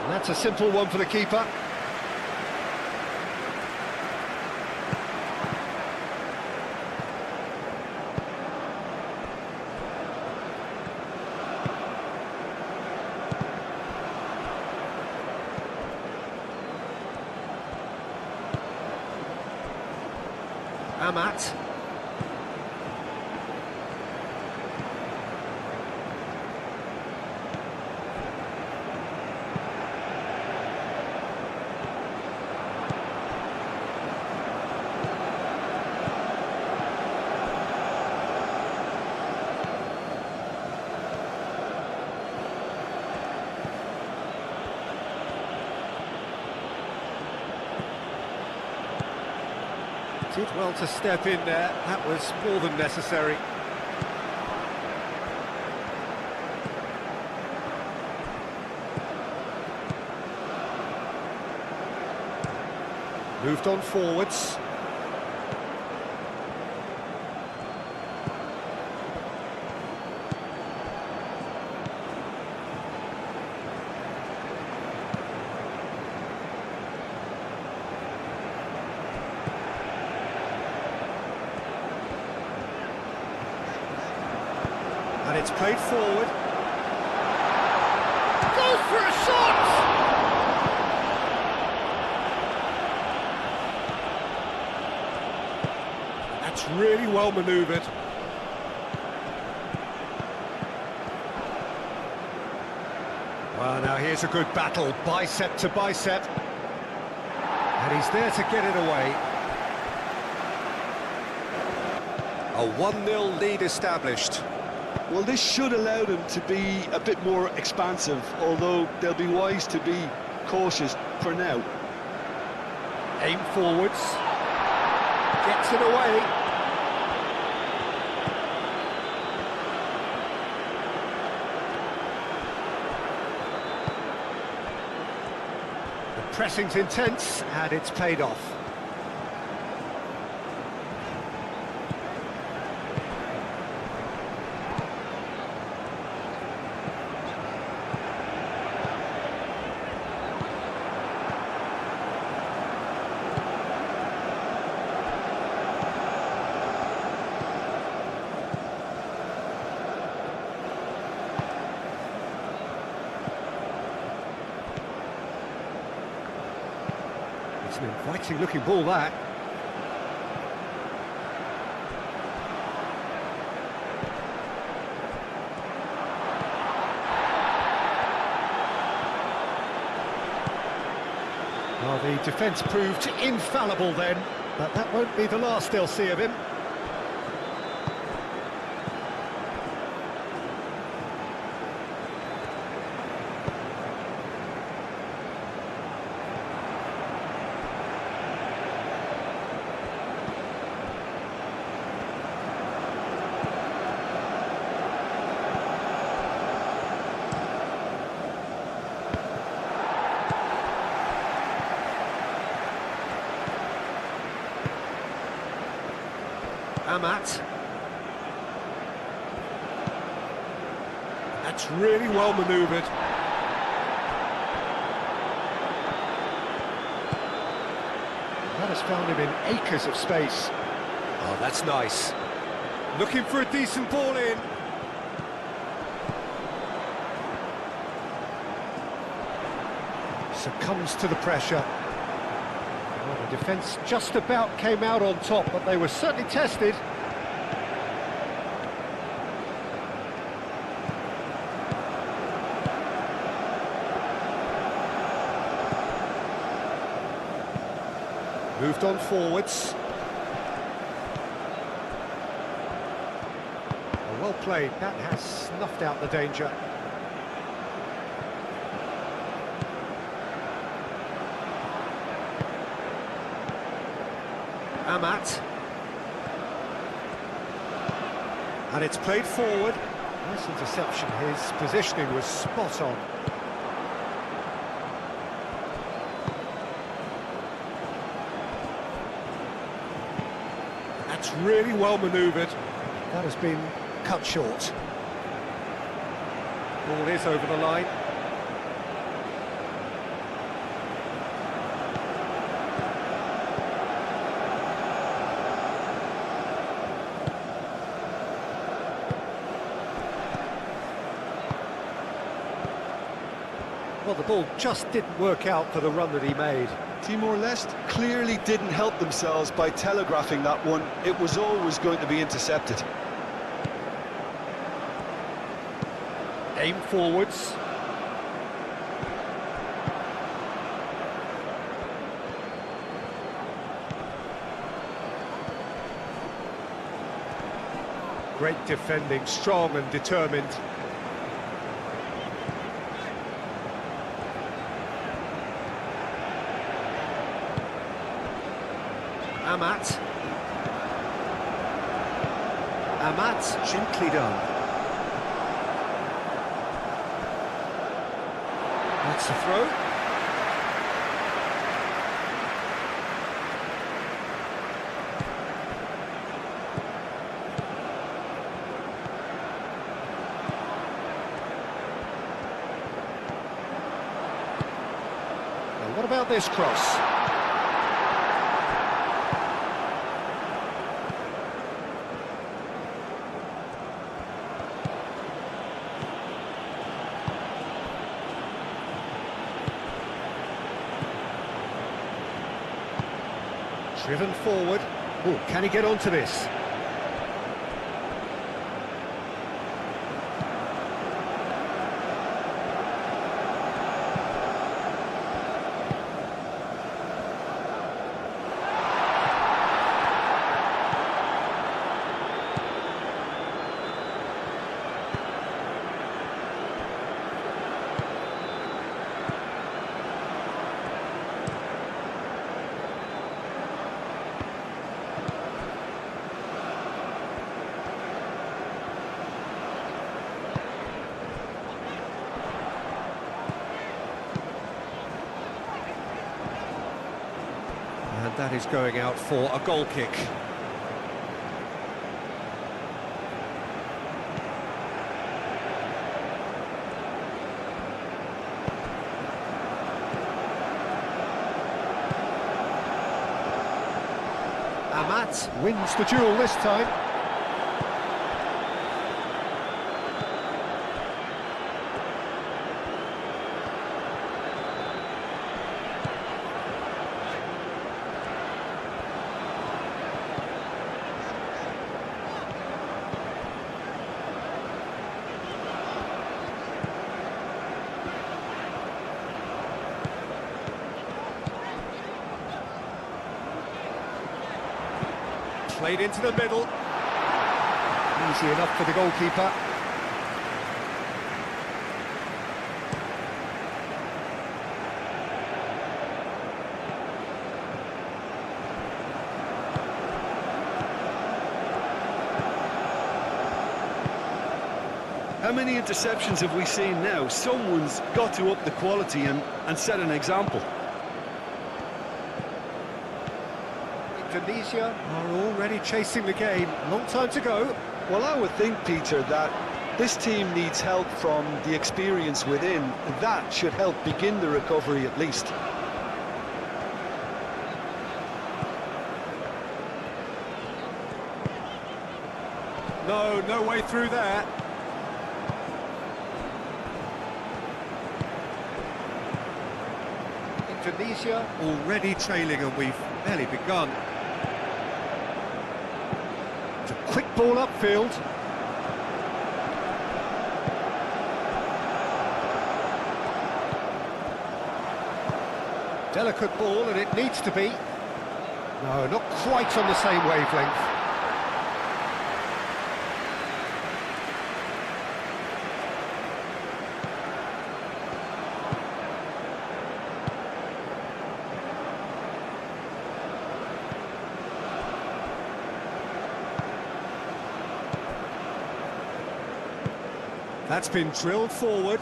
And that's a simple one for the keeper. Amat. Did well to step in there, that was more than necessary. Moved on forwards. And it's played forward. Goes for a shot! That's really well manoeuvred. Well, now here's a good battle, bicep to bicep. And he's there to get it away. A 1-0 lead established. Well, this should allow them to be a bit more expansive, although they'll be wise to be cautious for now. Aim forwards. Gets it away. The pressing's intense, and it's paid off. It's an inviting looking ball, that. Well, the defence proved infallible then, but that won't be the last they'll see of him. Amat. That's really well manoeuvred. That has found him in acres of space. Oh, that's nice. Looking for a decent ball in. Succumbs to the pressure. Well, the defence just about came out on top, but they were certainly tested. Moved on forwards. Well played, that has snuffed out the danger. Amat. And it's played forward. Nice interception, his positioning was spot on. That's really well manoeuvred. That has been cut short. Ball is over the line. Well, the ball just didn't work out for the run that he made. Timor-Leste clearly didn't help themselves by telegraphing that one. It was always going to be intercepted. Aim forwards. Great defending, strong and determined. Amat. Amat, gently done. That's a throw. Now what about this cross? Driven forward. Oh, can he get onto this? And that is going out for a goal kick. Amat wins the duel this time. Played into the middle. Easy enough for the goalkeeper. How many interceptions have we seen now? Someone's got to up the quality and set an example. Indonesia are already chasing the game. Long time to go. Well, I would think, Peter, that this team needs help from the experience within. That should help begin the recovery at least. No way through there. Indonesia already trailing, and we've barely begun. It's a quick ball upfield. Delicate ball, and it needs to be. No, not quite on the same wavelength. That's been drilled forward.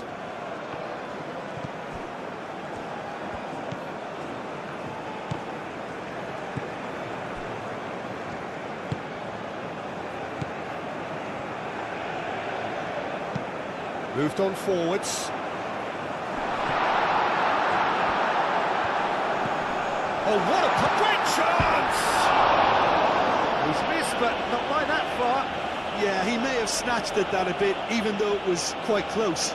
Moved on forwards. Oh, what a great chance! He's missed, but not by that far. Yeah, he may have snatched at that a bit, even though it was quite close.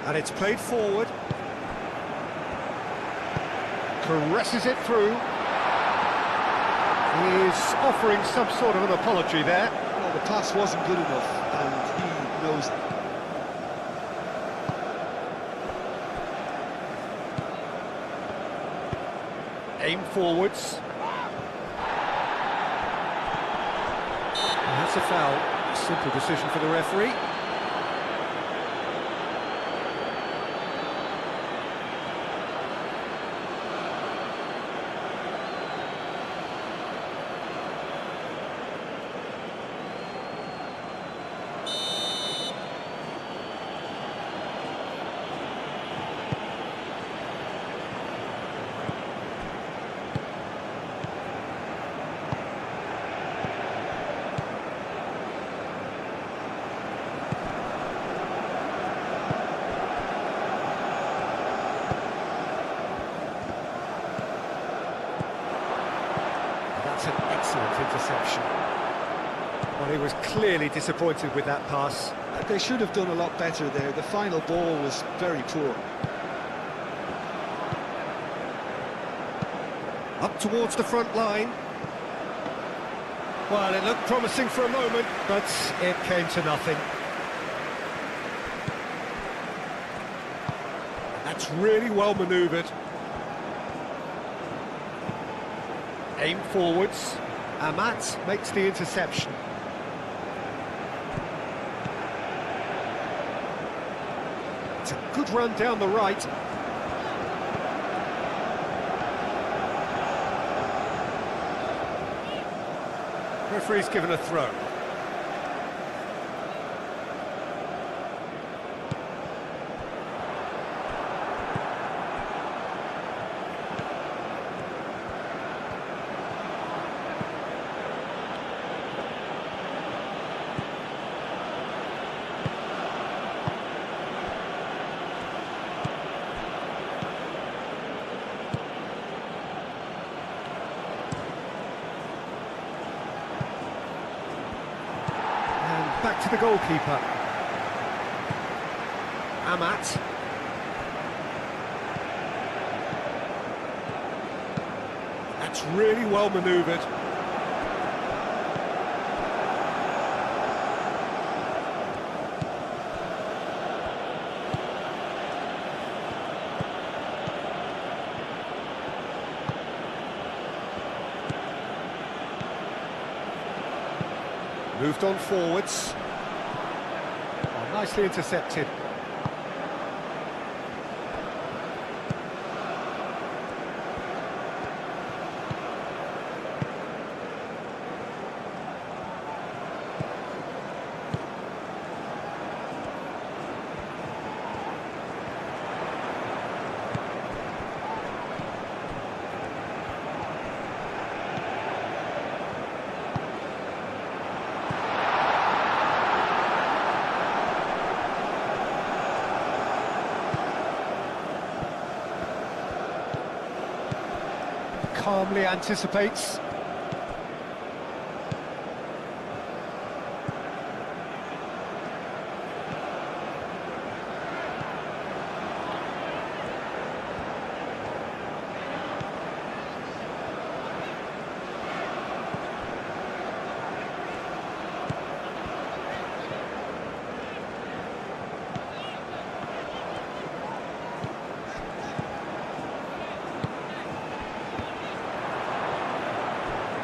And it's played forward. Caresses it through. He is offering some sort of an apology there. Well, the pass wasn't good enough, and he knows it. Aim forwards. And that's a foul. A simple decision for the referee. That's an excellent interception. Well, he was clearly disappointed with that pass. They should have done a lot better there. The final ball was very poor. Up towards the front line. Well, it looked promising for a moment, but it came to nothing. That's really well manoeuvred. Aim forwards. Amat makes the interception. It's a good run down the right. Referee's given a throw. Back to the goalkeeper. Amat. That's really well manoeuvred. Moved on forwards. Oh, nicely intercepted. Calmly anticipates.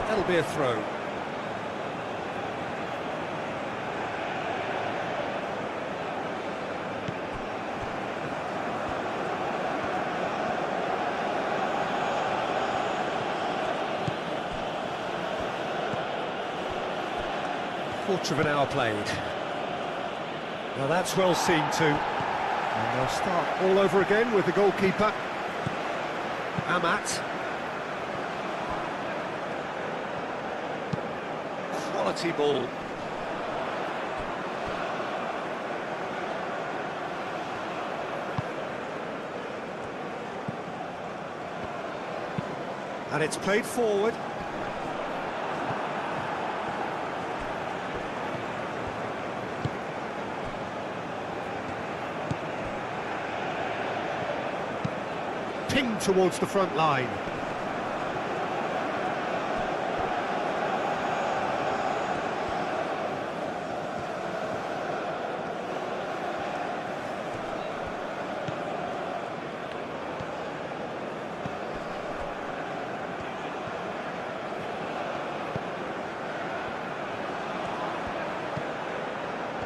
That'll be a throw. Quarter of an hour played. Now that's well seen too. And they'll start all over again with the goalkeeper. Amat. Quality ball. And it's played forward. Pinged towards the front line.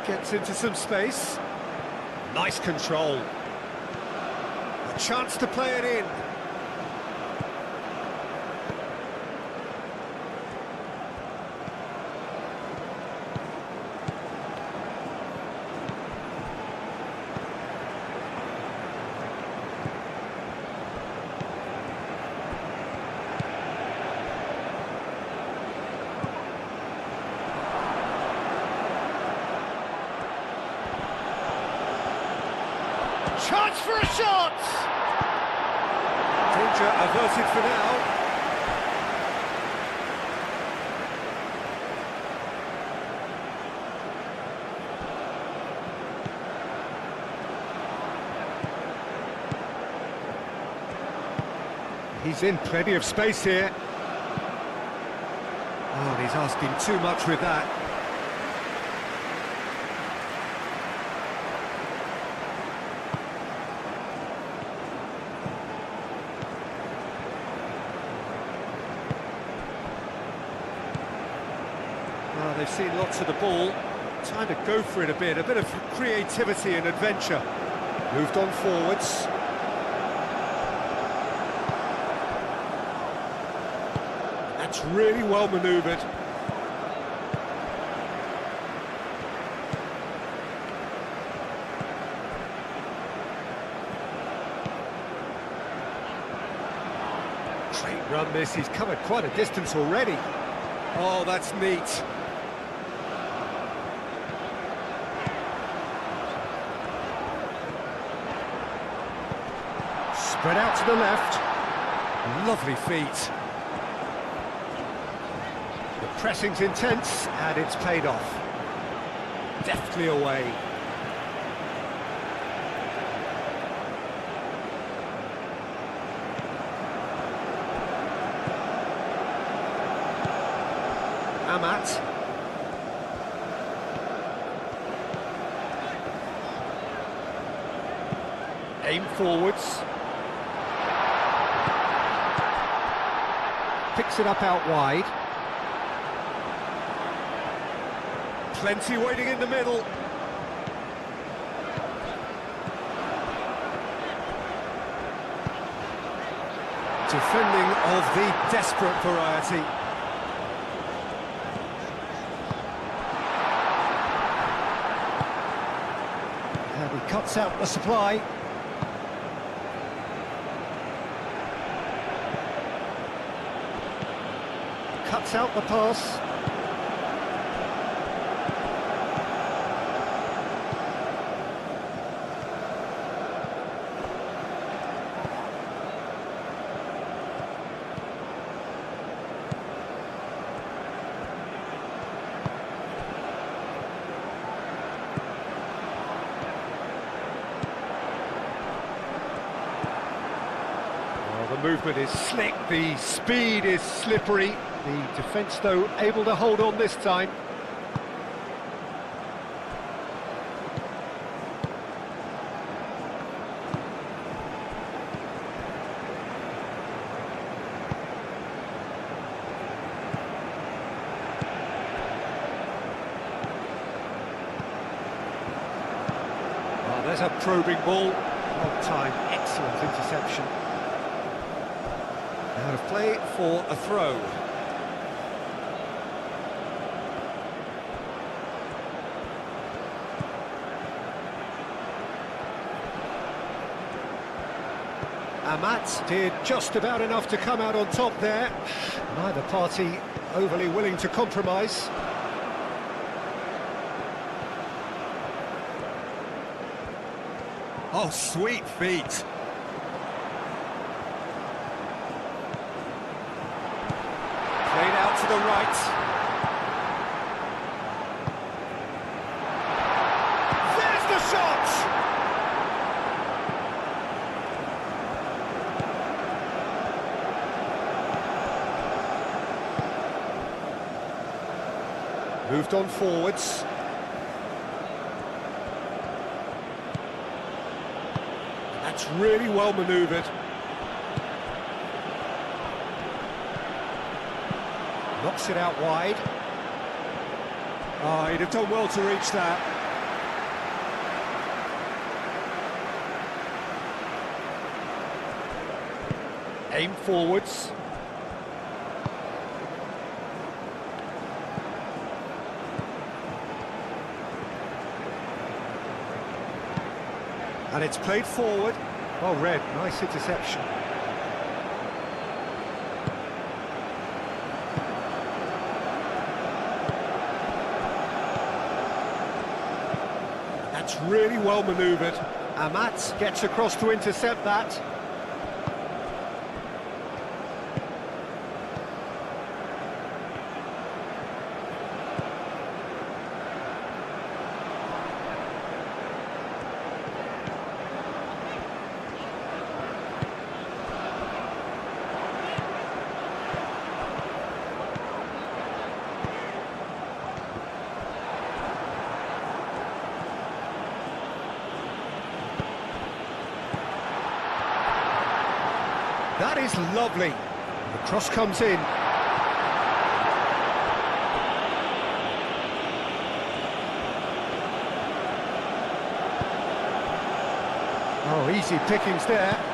Gets into some space. Nice control. A chance to play it in. Chance for a shot! Danger averted for now. He's in plenty of space here. Oh, and he's asking too much with that. Oh, they've seen lots of the ball. Time to go for it a bit of creativity and adventure. Moved on forwards. That's really well manoeuvred. Great run this, he's covered quite a distance already. Oh, that's neat. Spread out to the left. Lovely feet. The pressing's intense, and it's paid off. Deftly away. Amat. Aim forwards. Picks it up out wide. Plenty waiting in the middle. Defending of the desperate variety. And he cuts out the supply. Cuts out the pass. The movement is slick, the speed is slippery. The defence, though, able to hold on this time. Oh, there's a probing ball. Well timed, excellent interception. Out of play for a throw. Amat did just about enough to come out on top there. Neither party overly willing to compromise. Oh, sweet feet. Played out to the right. There's the shot! Moved on forwards. That's really well manoeuvred. Knocks it out wide. Oh, he'd have done well to reach that. Aim forwards. And it's played forward. Well read, nice interception. That's really well manoeuvred. Amat gets across to intercept that. That is lovely. The cross comes in. Oh, easy pickings there.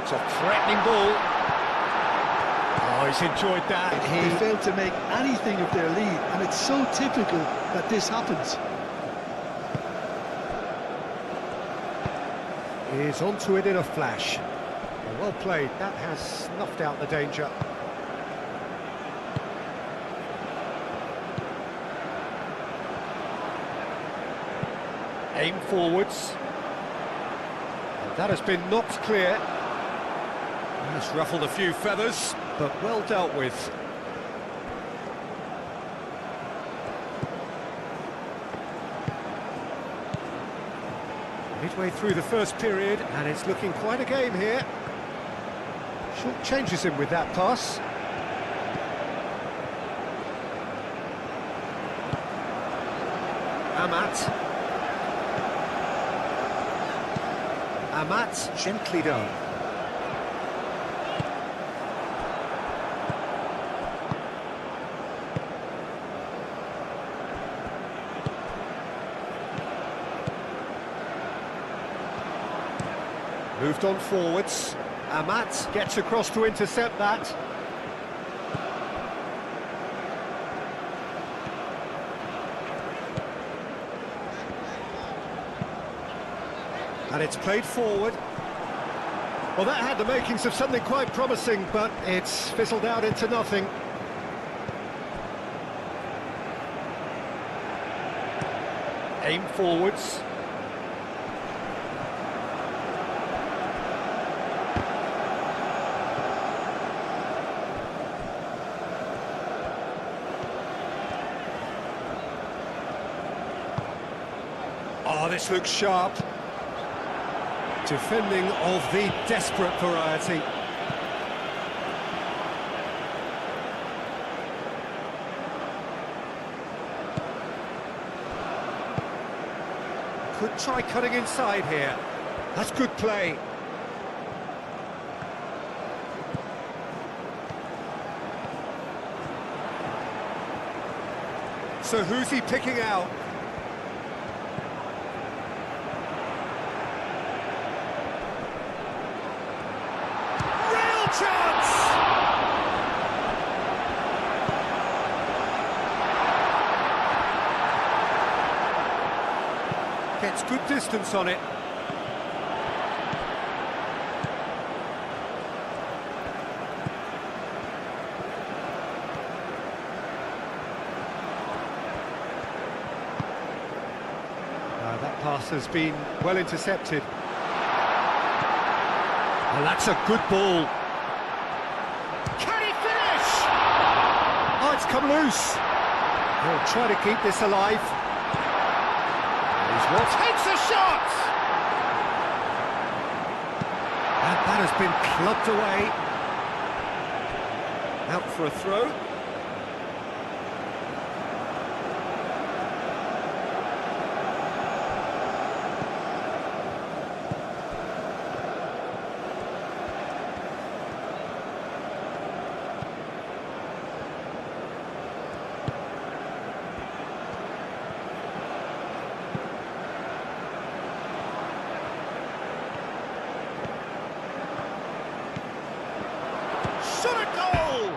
It's a threatening ball. Oh, he's enjoyed that. They failed to make anything of their lead, and it's so typical that this happens. He's onto it in a flash. Well played, that has snuffed out the danger. Aim forwards. And that has been knocked clear. He's ruffled a few feathers, but well dealt with. Midway through the first period, and it's looking quite a game here. Short changes him with that pass. Amat, gently done. Moved on forwards. Amat gets across to intercept that. And it's played forward. Well, that had the makings of something quite promising, but it's fizzled out into nothing. Aim forwards. Oh, this looks sharp. Defending of the desperate variety. Could try cutting inside here. That's good play. So who's he picking out? Chance! Gets good distance on it. That pass has been well intercepted. And that's a good ball. Oh, it's come loose. He'll try to keep this alive. Takes a shot! And that has been clubbed away. Out for a throw. Shot a goal!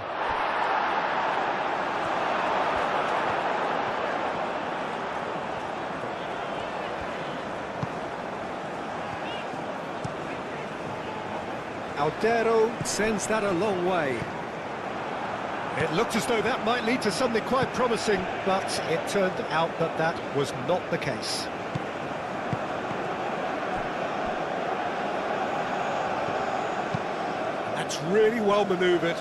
Aldero sends that a long way. It looked as though that might lead to something quite promising, but it turned out that that was not the case. That's really well manoeuvred.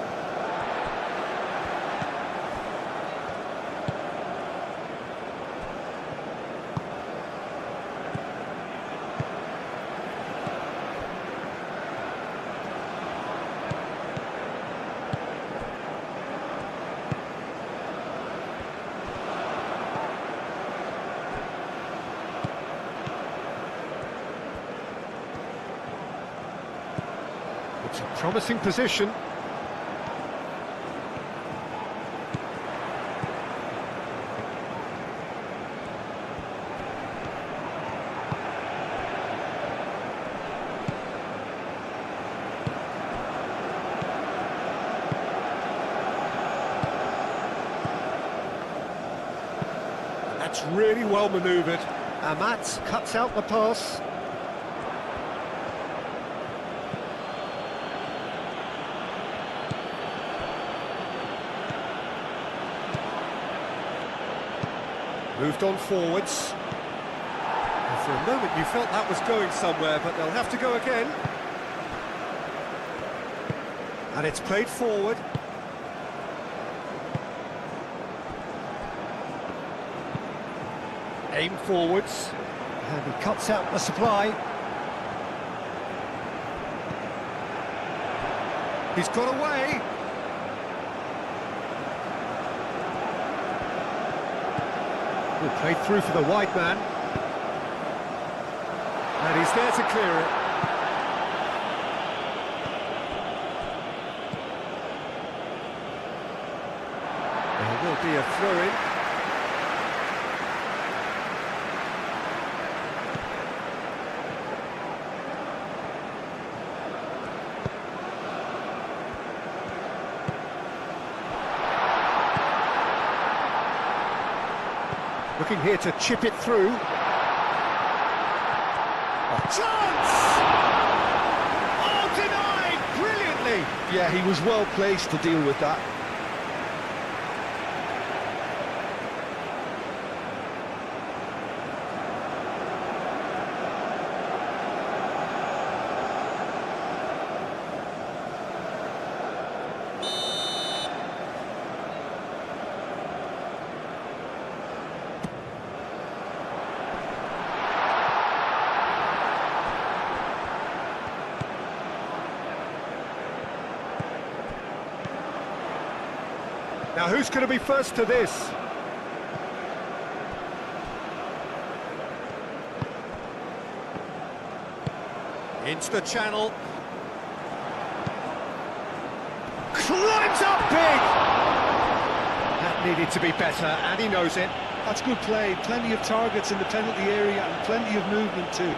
It's a promising position. That's really well manoeuvred. Amat cuts out the pass. Moved on forwards. And for a moment you felt that was going somewhere, but they'll have to go again. And it's played forward. Aim forwards. And he cuts out the supply. He's got away. Will play through for the wide man. And he's there to clear it. There will be a throw-in. Looking here to chip it through. A chance! Oh, denied brilliantly! Yeah, he was well placed to deal with that. Now who's going to be first to this? Into the channel. Climbs up big! That needed to be better, and he knows it. That's good play. Plenty of targets in the penalty area and plenty of movement too.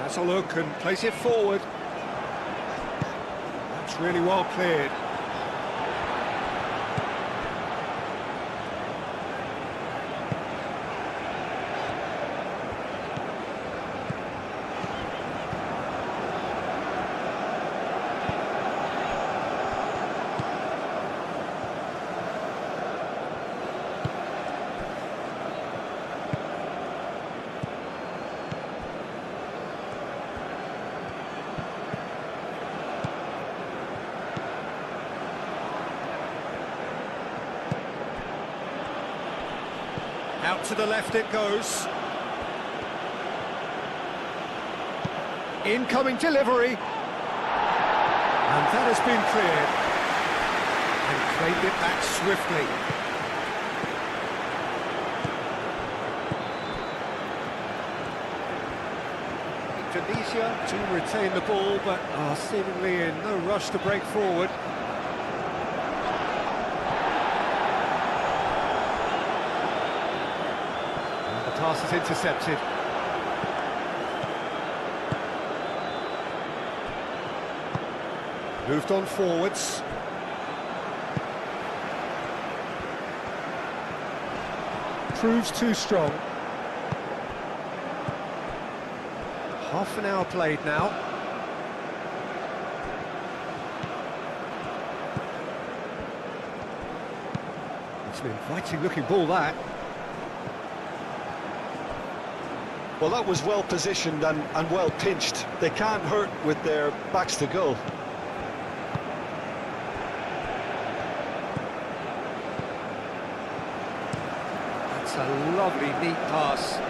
Has a look and plays it forward. That's really well cleared. Out to the left it goes. Incoming delivery. And that has been cleared. And claimed it back swiftly. Indonesia to retain the ball, but are seemingly in no rush to break forward. Pass is intercepted. Moved on forwards. Proves too strong. Half an hour played now. It's an inviting looking ball, that. Well, that was well positioned and well pinched. They can't hurt with their backs to goal. That's a lovely, neat pass.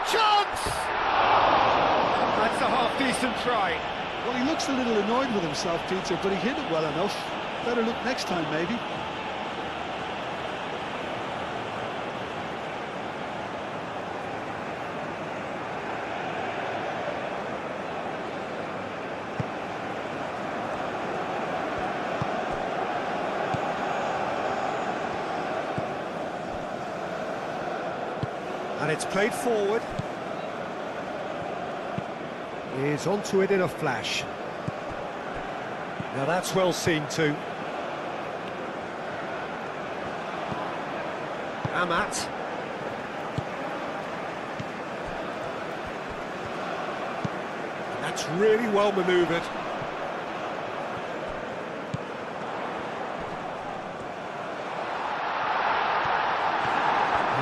Chance! That's a half-decent try. Well, he looks a little annoyed with himself, Peter, but he hit it well enough. Better look next time, maybe. And it's played forward. He's onto it in a flash. Now that's well seen too. Amat. That's really well manoeuvred.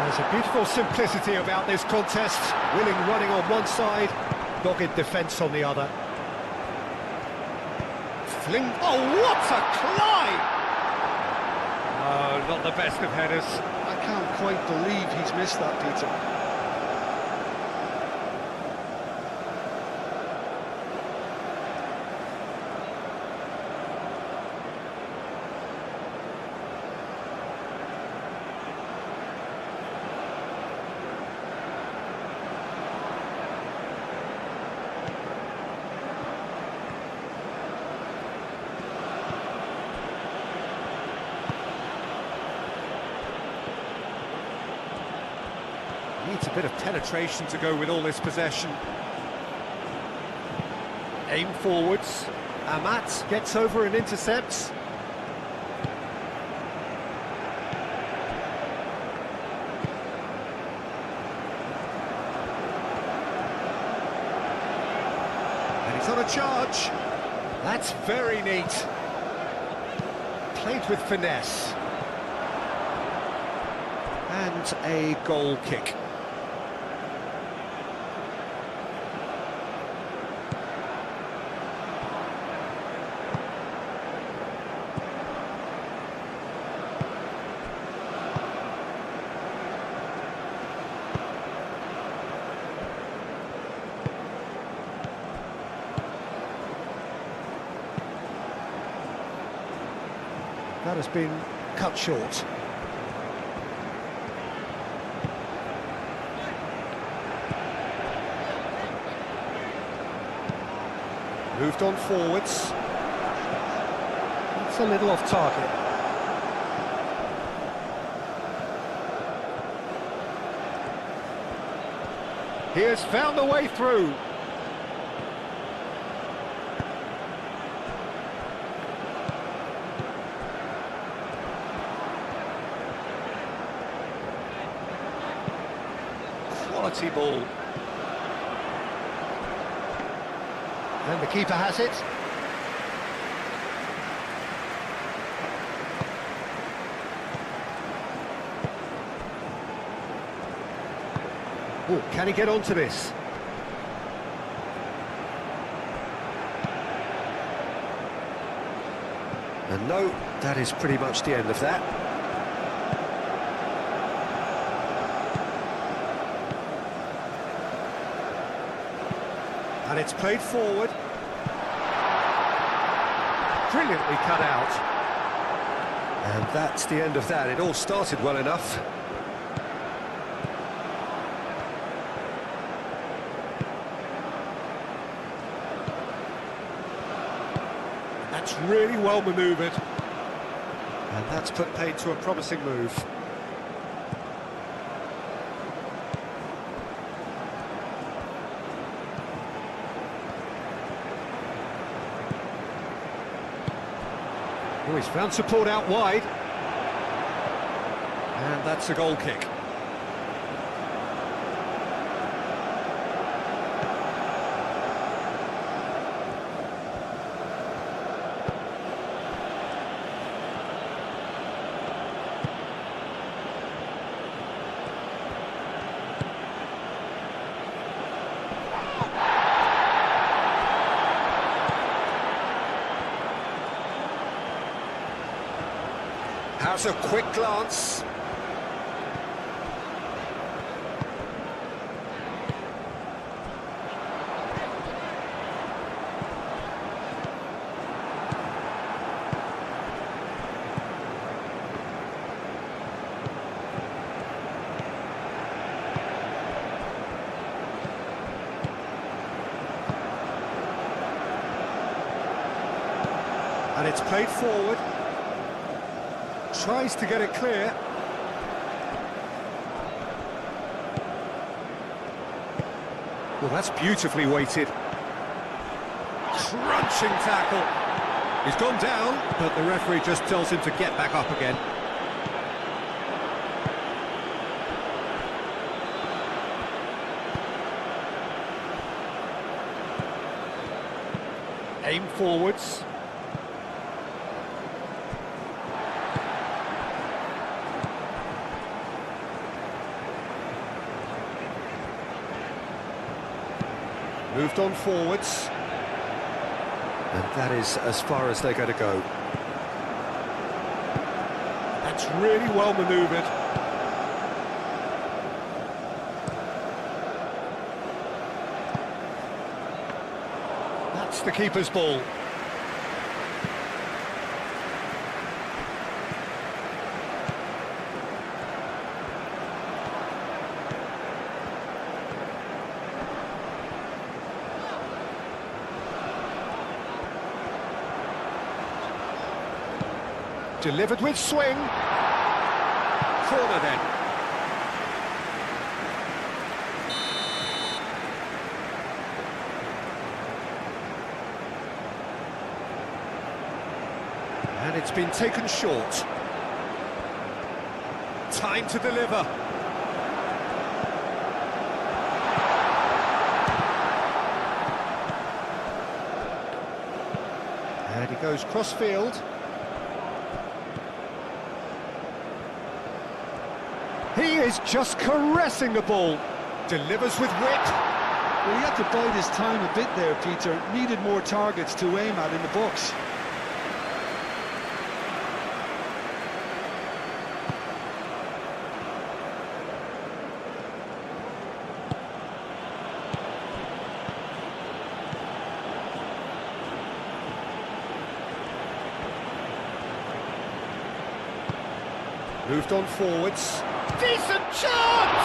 There's a beautiful simplicity about this contest. Willing running on one side, dogged defence on the other. Fling. Oh, what a climb! Oh, not the best of headers. I can't quite believe he's missed that, Peter. Needs a bit of penetration to go with all this possession. Aim forwards. Amat gets over and intercepts. And he's on a charge. That's very neat. Played with finesse. And a goal kick. That has been cut short. Moved on forwards. It's a little off target. He has found a way through. Quality ball. And the keeper has it. Oh, can he get onto this? And no, that is pretty much the end of that. And it's played forward. Brilliantly cut out. And that's the end of that. It all started well enough. That's really well manoeuvred. And that's put paid to a promising move. Oh, he's found support out wide. And that's a goal kick. How's a quick glance? And it's played forward. Tries to get it clear. Well, that's beautifully weighted. Crunching tackle. He's gone down, but the referee just tells him to get back up again. Aim forwards. Moved on forwards. And that is as far as they're going to go. That's really well manoeuvred. That's the keeper's ball. Delivered with swing. Corner then. And it's been taken short. Time to deliver. And he goes cross-field. He is just caressing the ball. Delivers with wit. Well, he had to bide his time a bit there, Peter. Needed more targets to aim at in the box. Moved on forwards. Decent chance!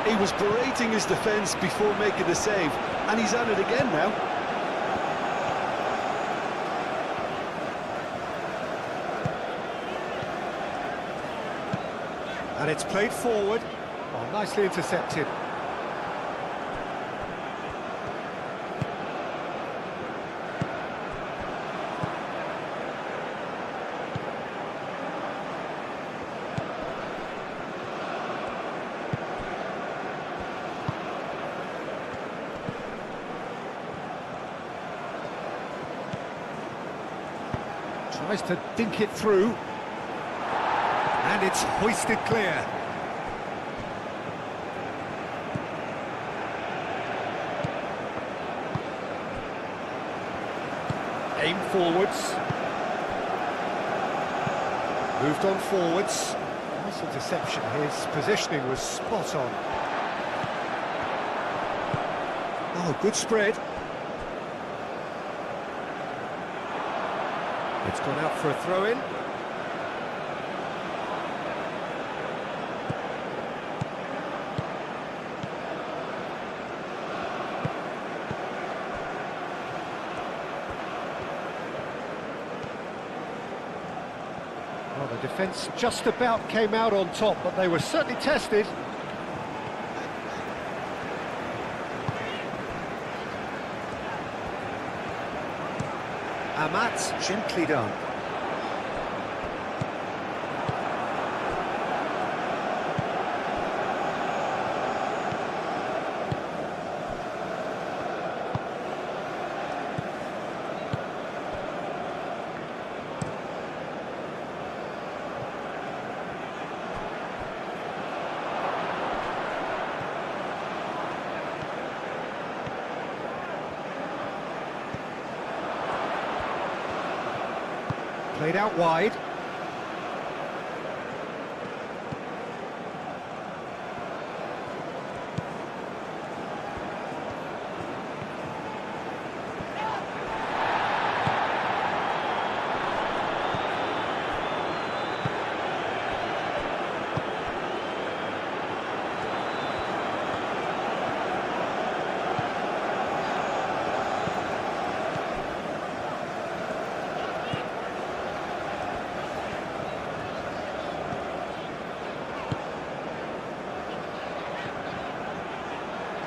He was berating his defence before making the save, and he's at it again now. And it's played forward. Oh, nicely intercepted. Tries to dink it through. And it's hoisted clear. Aim forwards. Moved on forwards. Nice interception. His positioning was spot on. Oh, good spread. It's gone out for a throw-in. Well, the defence just about came out on top, but they were certainly tested. Amat's gently done. Played out wide.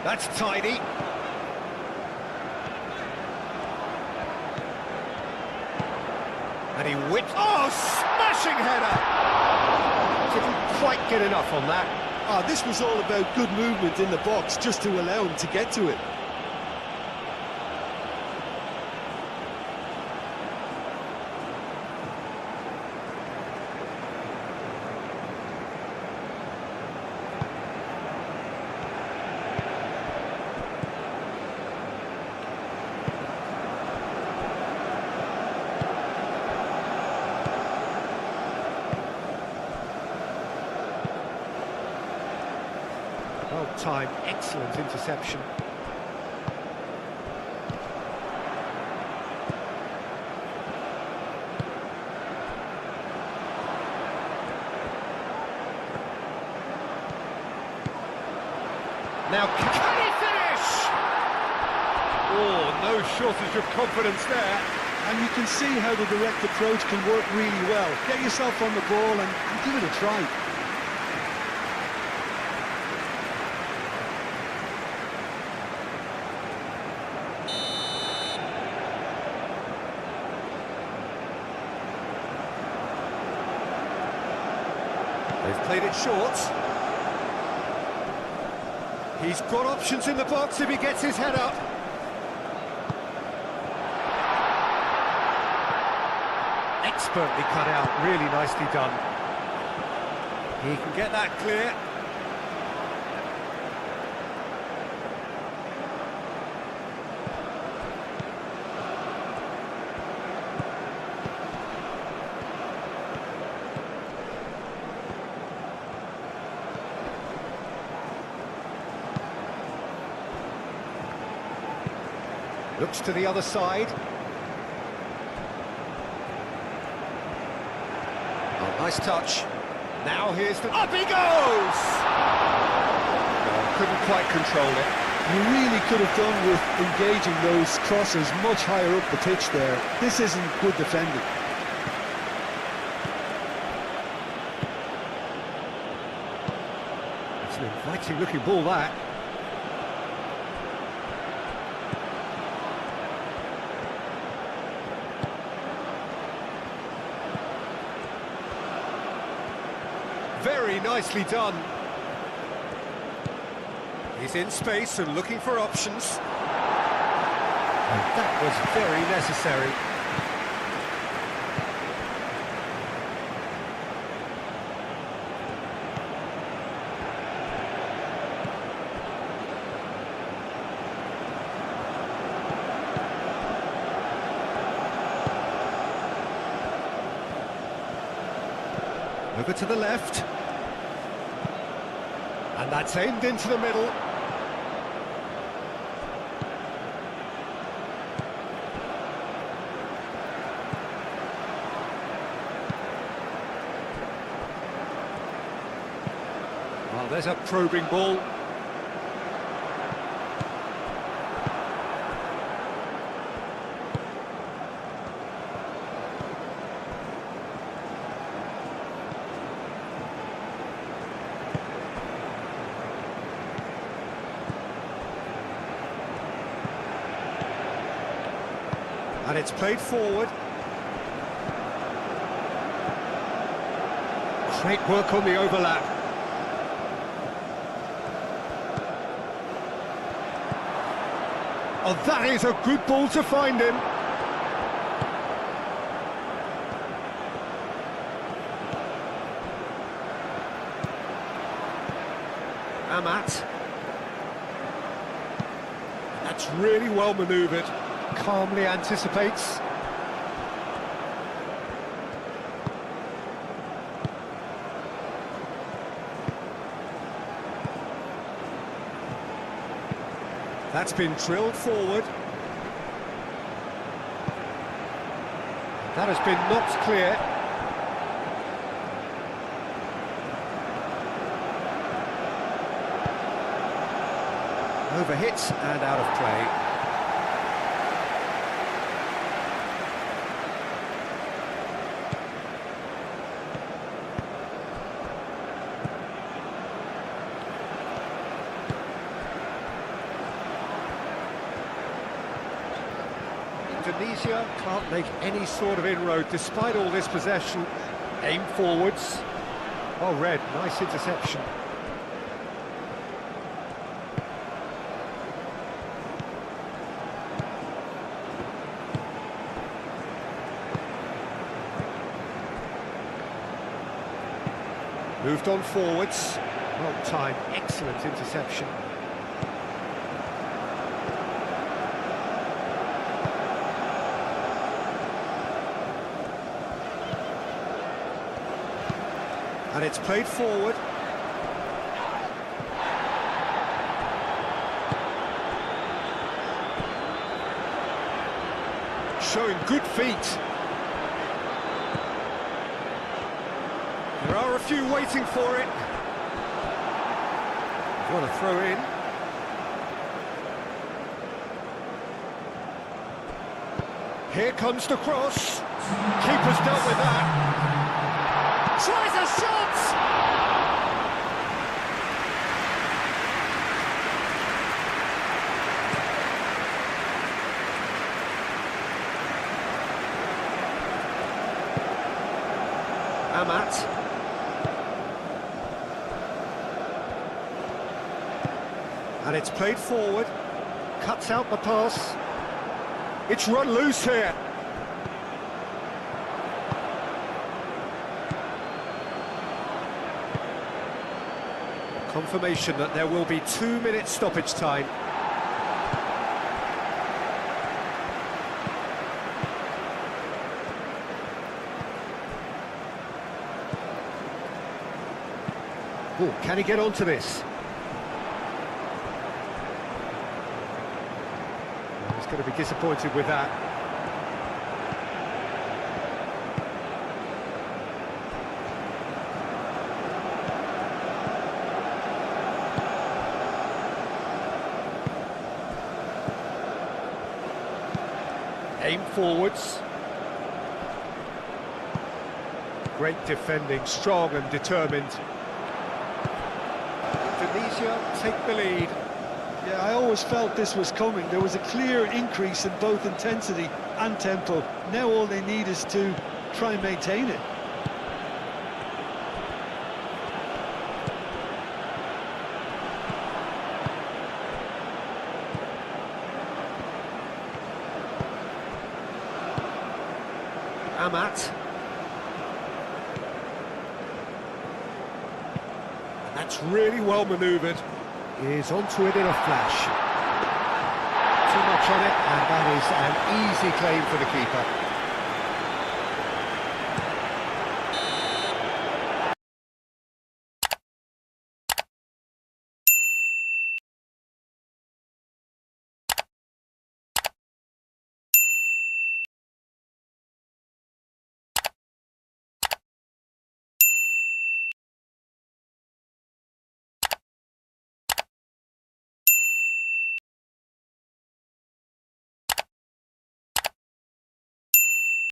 That's tidy. And he whips... Oh, smashing header! Didn't quite get enough on that. Oh, this was all about good movement in the box just to allow him to get to it. Well timed, excellent interception. Now, can he finish? Oh, no shortage of confidence there. And you can see how the direct approach can work really well. Get yourself on the ball and give it a try. They've played it short. He's got options in the box if he gets his head up. Expertly cut out, really nicely done. He can get that clear. Looks to the other side. Oh, nice touch. Now here's the... Up he goes! Oh, couldn't quite control it. You really could have done with engaging those crosses much higher up the pitch there. This isn't good defending. It's an inviting looking ball, that. Very nicely done. He's in space and looking for options. And that was very necessary. Over to the left. And that's aimed into the middle. Well, there's a probing ball. And it's played forward. Great work on the overlap. Oh, that is a good ball to find him. Amat. That's really well manoeuvred. Calmly anticipates. That's been drilled forward. That has been knocked clear. Overhit and out of play. Indonesia can't make any sort of inroad despite all this possession. Aim forwards. Well read, nice interception. Moved on forwards. Well timed, excellent interception. And it's played forward. Showing good feet. There are a few waiting for it. Want to throw in. Here comes the cross. Keeper's dealt with that. Tries a shot! Amat. And it's played forward. Cuts out the pass. It's run loose here. Confirmation that there will be 2 minutes stoppage time. Oh, can he get onto this? He's going to be disappointed with that. Aim forwards. Great defending, strong and determined. Indonesia take the lead. Yeah, I always felt this was coming. There was a clear increase in both intensity and tempo. Now all they need is to try and maintain it. Amat. That's really well manoeuvred. Is onto it in a flash. Too much on it, and that is an easy claim for the keeper.